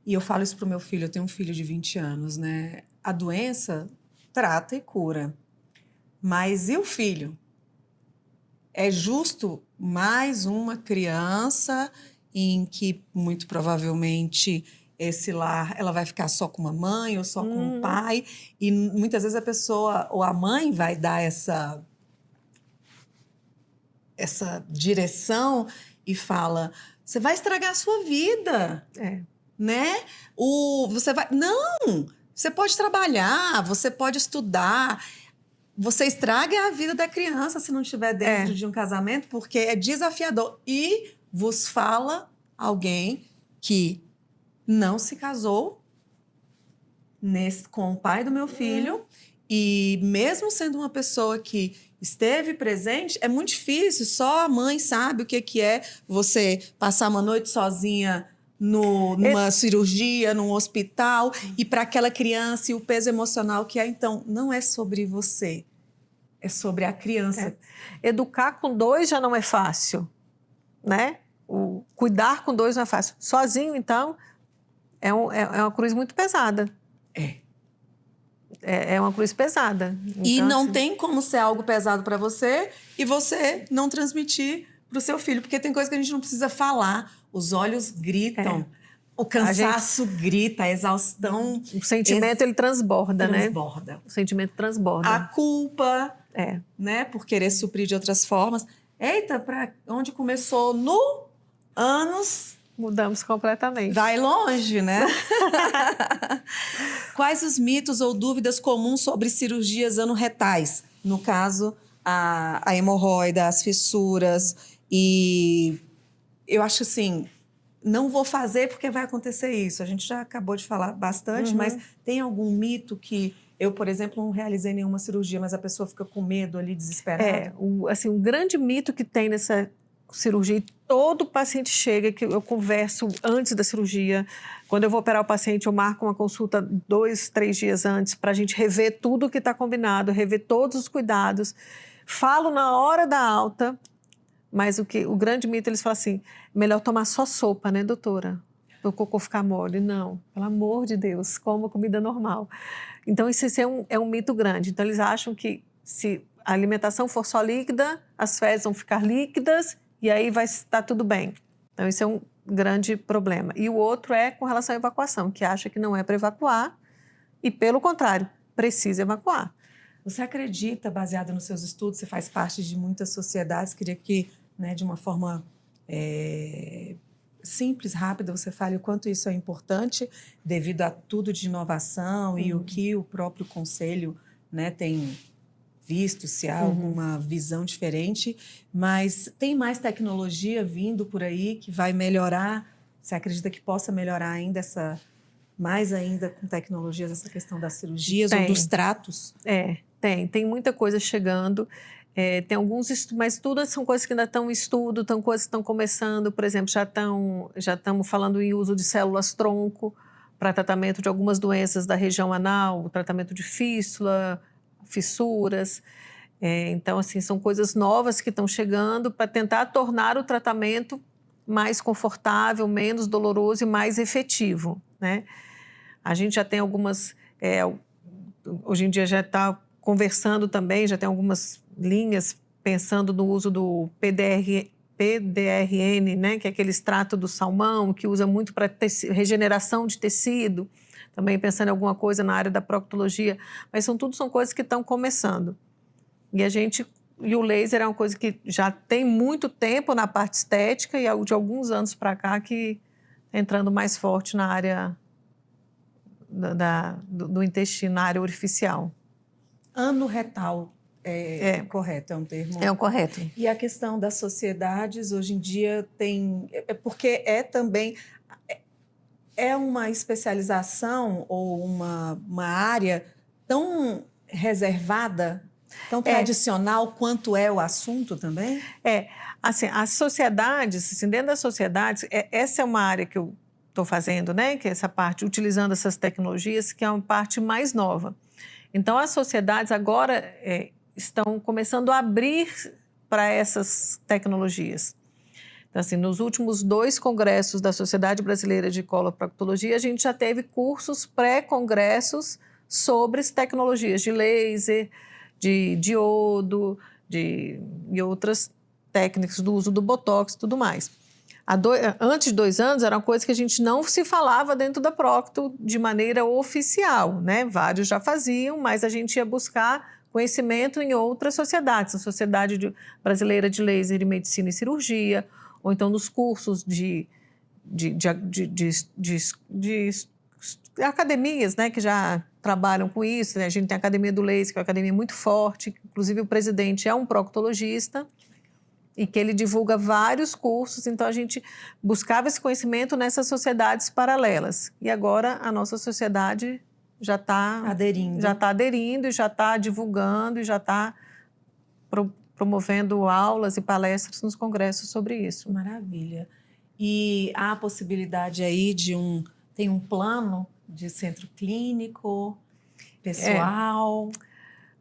E eu falo isso pro meu filho, eu tenho um filho de 20 anos, né? A doença trata e cura. Mas e o filho? É justo mais uma criança em que, muito provavelmente, esse lar, ela vai ficar só com uma mãe ou só com um pai. E muitas vezes a pessoa, ou a mãe vai dar essa direção e fala, você vai estragar a sua vida. Né? Você vai... Não! Você pode trabalhar, você pode estudar. Você estraga a vida da criança se não estiver dentro de um casamento, porque é desafiador. E vos fala alguém que não se casou com o pai do meu filho E mesmo sendo uma pessoa que esteve presente, é muito difícil, só a mãe sabe o que é você passar uma noite sozinha numa cirurgia, num hospital, e para aquela criança e o peso emocional que é. Então, não é sobre você, é sobre a criança. Educar com 2 já não é fácil, né? Cuidar com 2 não é fácil. Sozinho, então, é uma cruz muito pesada. É uma cruz pesada. E então, não assim, tem como ser algo pesado para você e você não transmitir para o seu filho, porque tem coisa que a gente não precisa falar. Os olhos gritam, o cansaço grita, a exaustão. O sentimento, ele transborda, né? Transborda. O sentimento transborda. A culpa, né, por querer suprir de outras formas. Eita, para onde começou no anos... Mudamos completamente. Vai longe, né? Quais os mitos ou dúvidas comuns sobre cirurgias anorretais? No caso, a hemorroida, as fissuras. E eu acho assim, não vou fazer porque vai acontecer isso. A gente já acabou de falar bastante, mas tem algum mito que eu, por exemplo, não realizei nenhuma cirurgia, mas a pessoa fica com medo ali, desesperada? Um grande mito que tem nessa cirurgia, todo paciente chega, que eu converso antes da cirurgia, quando eu vou operar o paciente, eu marco uma consulta 2, 3 dias antes para a gente rever tudo o que está combinado, rever todos os cuidados. Falo na hora da alta, mas o grande mito, eles falam assim, melhor tomar só sopa, né, doutora? Para o cocô ficar mole. Não, pelo amor de Deus, coma comida normal. Então, isso é um mito grande. Então, eles acham que se a alimentação for só líquida, as fezes vão ficar líquidas e aí vai estar tudo bem. Então, isso é um grande problema. E o outro é com relação à evacuação, que acha que não é para evacuar e, pelo contrário, precisa evacuar. Você acredita, baseado nos seus estudos, você faz parte de muitas sociedades, queria que, né, de uma forma simples, rápida, você fale o quanto isso é importante devido a tudo de inovação e o que o próprio conselho, né, tem visto, se há alguma visão diferente, mas tem mais tecnologia vindo por aí que vai melhorar? Você acredita que possa melhorar ainda mais ainda com tecnologias, essa questão das cirurgias ou dos tratos? Tem muita coisa chegando. Tem alguns estudos, mas tudo são coisas que ainda estão em estudo, são coisas que estão começando. Por exemplo, já estamos falando em uso de células-tronco para tratamento de algumas doenças da região anal, tratamento de fístula, fissuras. Então, assim, são coisas novas que estão chegando para tentar tornar o tratamento mais confortável, menos doloroso e mais efetivo, né? A gente já tem algumas... hoje em dia já está conversando também, já tem algumas linhas pensando no uso do PDRN, né, que é aquele extrato do salmão, que usa muito para regeneração de tecido, também pensando em alguma coisa na área da proctologia, mas são coisas que estão começando. E o laser é uma coisa que já tem muito tempo na parte estética e de alguns anos para cá que está entrando mais forte na área do intestino, na área orificial. Anorretal é correto, é um termo? É o correto. E a questão das sociedades, hoje em dia, tem... porque também... É uma especialização ou uma área tão reservada, tão tradicional quanto é o assunto também? Assim, as sociedades, assim, dentro das sociedades, essa é uma área que eu estou fazendo, né? Que é essa parte, utilizando essas tecnologias, que é uma parte mais nova. Então, as sociedades agora estão começando a abrir para essas tecnologias. Então, assim, nos últimos 2 congressos da Sociedade Brasileira de Coloproctologia, a gente já teve cursos pré-congressos sobre as tecnologias de laser, de diodo, e outras técnicas do uso do botox e tudo mais. Antes de 2 anos, era uma coisa que a gente não se falava dentro da Procto de maneira oficial, né? Vários já faziam, mas a gente ia buscar conhecimento em outras sociedades, a Sociedade Brasileira de Laser e Medicina e Cirurgia, ou então nos cursos de academias, né, que já trabalham com isso, né? A gente tem a Academia do Laser, que é uma academia muito forte, inclusive o presidente é um proctologista, e que ele divulga vários cursos, então a gente buscava esse conhecimento nessas sociedades paralelas. E agora a nossa sociedade já está aderindo, já está divulgando e já está promovendo aulas e palestras nos congressos sobre isso. Maravilha. E há a possibilidade aí tem um plano de centro clínico, pessoal?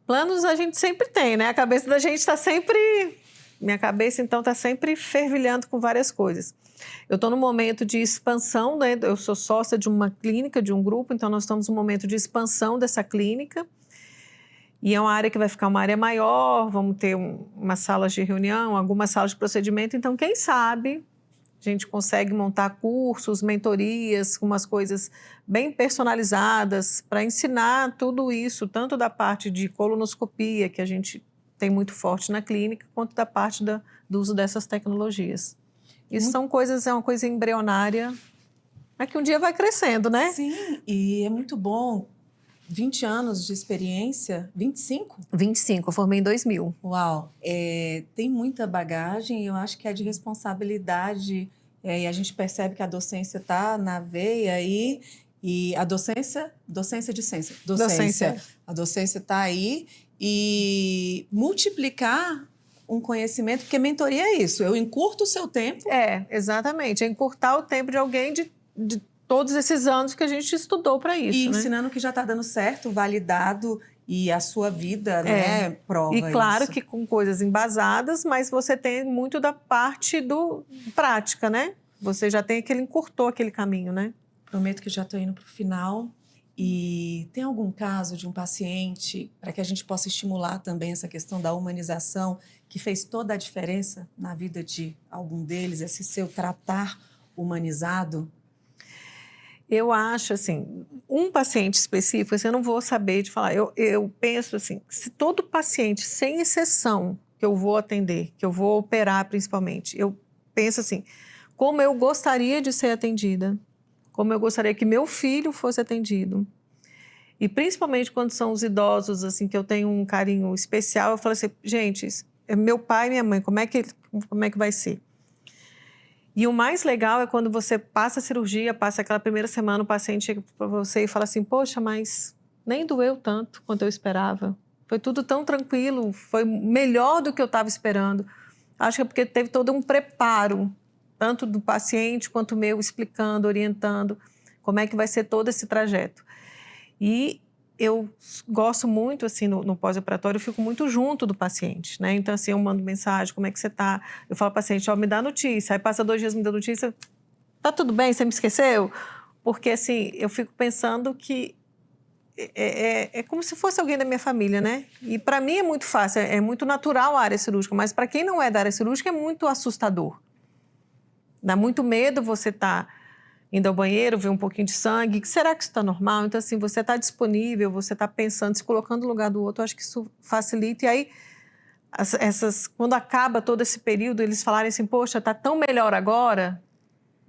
Planos a gente sempre tem, né? A cabeça da gente está sempre... Minha cabeça, então, está sempre fervilhando com várias coisas. Eu estou num momento de expansão, né? Eu sou sócia de uma clínica, de um grupo, então nós estamos num momento de expansão dessa clínica. E é uma área que vai ficar uma área maior, vamos ter umas salas de reunião, algumas salas de procedimento. Então, quem sabe, a gente consegue montar cursos, mentorias, umas coisas bem personalizadas para ensinar tudo isso, tanto da parte de colonoscopia, que a gente tem muito forte na clínica, quanto da parte do uso dessas tecnologias. Isso é uma coisa embrionária, mas que um dia vai crescendo, né? Sim, e é muito bom. 20 anos de experiência, 25? 25, eu formei em 2000. Uau, tem muita bagagem e eu acho que é de responsabilidade, e a gente percebe que a docência está na veia aí, e a docência de ciência. Docência. A docência está aí e multiplicar um conhecimento, porque mentoria é isso, eu encurto o seu tempo. Exatamente, é encurtar o tempo de alguém de todos esses anos que a gente estudou para isso. E né? ensinando que já está dando certo, validado, e a sua vida, né, prova isso. E claro que com coisas embasadas, mas você tem muito da parte prática, né? Você já encurtou aquele caminho, né? Prometo que já estou indo para o final. E tem algum caso de um paciente, para que a gente possa estimular também essa questão da humanização, que fez toda a diferença na vida de algum deles, esse seu tratar humanizado? Eu acho, assim, um paciente específico, assim, eu não vou saber de falar. Eu penso assim, se todo paciente, sem exceção, que eu vou atender, que eu vou operar principalmente, eu penso assim, como eu gostaria de ser atendida, como eu gostaria que meu filho fosse atendido. E principalmente quando são os idosos, assim, que eu tenho um carinho especial, eu falo assim, gente, é meu pai e minha mãe, como é que vai ser? E o mais legal é quando você passa a cirurgia, passa aquela primeira semana, o paciente chega para você e fala assim, poxa, mas nem doeu tanto quanto eu esperava. Foi tudo tão tranquilo, foi melhor do que eu estava esperando. Acho que é porque teve todo um preparo, tanto do paciente quanto meu, explicando, orientando como é que vai ser todo esse trajeto. E eu gosto muito, assim, no pós-operatório, eu fico muito junto do paciente, né? Então, assim, eu mando mensagem, como é que você tá? Eu falo ao paciente, me dá notícia. Aí passa 2 dias, me dá notícia. Tá tudo bem? Você me esqueceu? Porque, assim, eu fico pensando que é como se fosse alguém da minha família, né? E para mim é muito fácil, é muito natural a área cirúrgica, mas para quem não é da área cirúrgica é muito assustador. Dá muito medo você indo ao banheiro, ver um pouquinho de sangue, será que isso está normal? Então, assim, você está disponível, você está pensando, se colocando no lugar do outro, eu acho que isso facilita. E aí, quando acaba todo esse período, eles falarem assim, poxa, está tão melhor agora,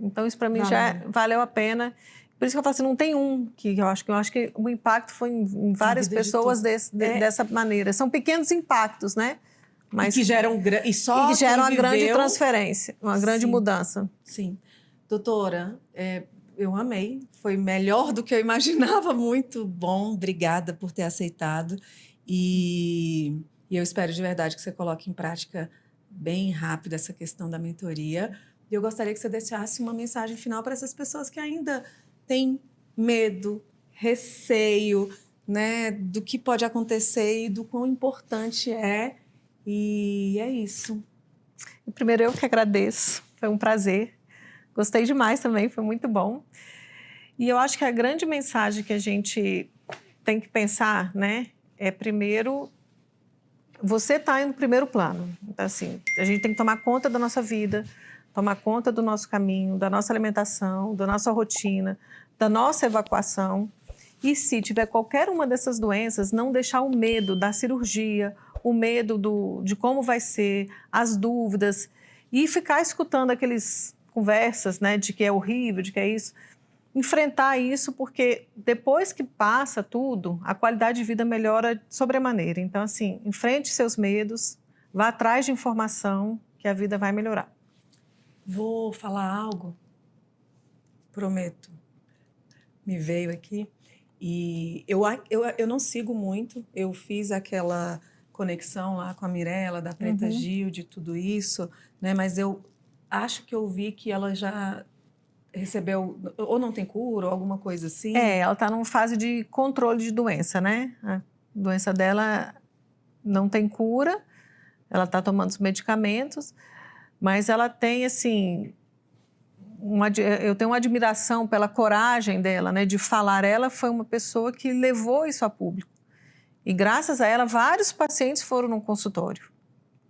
então isso para mim já valeu a pena. Por isso que eu falo assim, não tem que eu acho que o impacto foi em várias pessoas dessa maneira. São pequenos impactos, né? Mas que geram uma grande transferência, uma grande mudança. Sim. Doutora, eu amei, foi melhor do que eu imaginava, muito bom, obrigada por ter aceitado e eu espero de verdade que você coloque em prática bem rápido essa questão da mentoria. E eu gostaria que você deixasse uma mensagem final para essas pessoas que ainda têm medo, receio, né, do que pode acontecer e do quão importante é, e é isso. Primeiro, eu que agradeço, foi um prazer. Gostei demais também, foi muito bom. E eu acho que a grande mensagem que a gente tem que pensar, né, é primeiro, você está em primeiro plano. Então, assim, a gente tem que tomar conta da nossa vida, tomar conta do nosso caminho, da nossa alimentação, da nossa rotina, da nossa evacuação. E se tiver qualquer uma dessas doenças, não deixar o medo da cirurgia, o medo de como vai ser, as dúvidas, e ficar escutando aqueles conversas, né, de que é horrível, de que é isso, enfrentar isso, porque depois que passa tudo, a qualidade de vida melhora sobremaneira. Então, assim, enfrente seus medos, vá atrás de informação, que a vida vai melhorar. Vou falar algo, prometo, me veio aqui, E eu não sigo muito, eu fiz aquela conexão lá com a Mirella, da Preta Gil, de tudo isso, né? Mas eu acho que eu vi que ela já recebeu, ou não tem cura, ou alguma coisa assim. Ela está numa fase de controle de doença, né? A doença dela não tem cura, ela está tomando os medicamentos, mas ela tem, assim, eu tenho uma admiração pela coragem dela, né, de falar. Ela foi uma pessoa que levou isso a público. E graças a ela, vários pacientes foram no consultório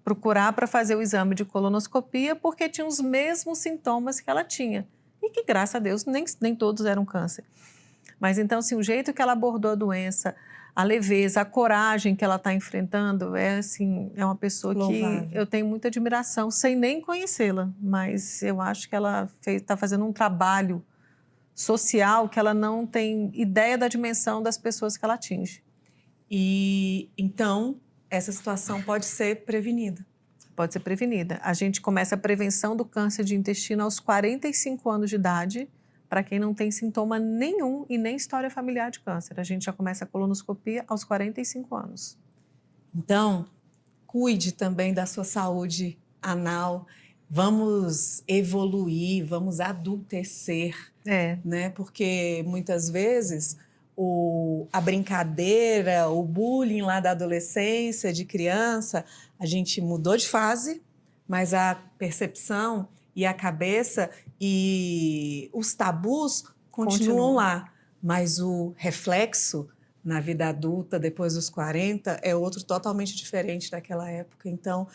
procurar para fazer o exame de colonoscopia porque tinham os mesmos sintomas que ela tinha. E que, graças a Deus, nem todos eram câncer. Mas então, assim, o jeito que ela abordou a doença, a leveza, a coragem que ela está enfrentando, assim, é uma pessoa Louvável. que eu tenho muita admiração, sem nem conhecê-la. Mas eu acho que ela está fazendo um trabalho social que ela não tem ideia da dimensão das pessoas que ela atinge. E então, essa situação pode ser prevenida. Pode ser prevenida. A gente começa a prevenção do câncer de intestino aos 45 anos de idade, para quem não tem sintoma nenhum e nem história familiar de câncer. A gente já começa a colonoscopia aos 45 anos. Então, cuide também da sua saúde anal. Vamos evoluir, vamos adultecer, né? Porque muitas vezes a brincadeira, o bullying lá da adolescência, de criança, a gente mudou de fase, mas a percepção e a cabeça e os tabus continuam lá. Mas o reflexo na vida adulta, depois dos 40, é outro totalmente diferente daquela época. Então,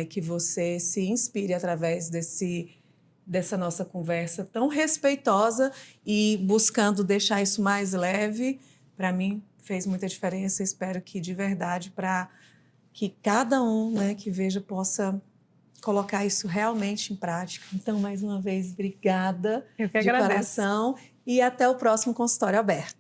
que você se inspire através dessa nossa conversa tão respeitosa e buscando deixar isso mais leve. Para mim, fez muita diferença. Espero que, de verdade, para que cada um, né, que veja possa colocar isso realmente em prática. Então, mais uma vez, obrigada. Eu que de agradeço. Coração e até o próximo consultório aberto.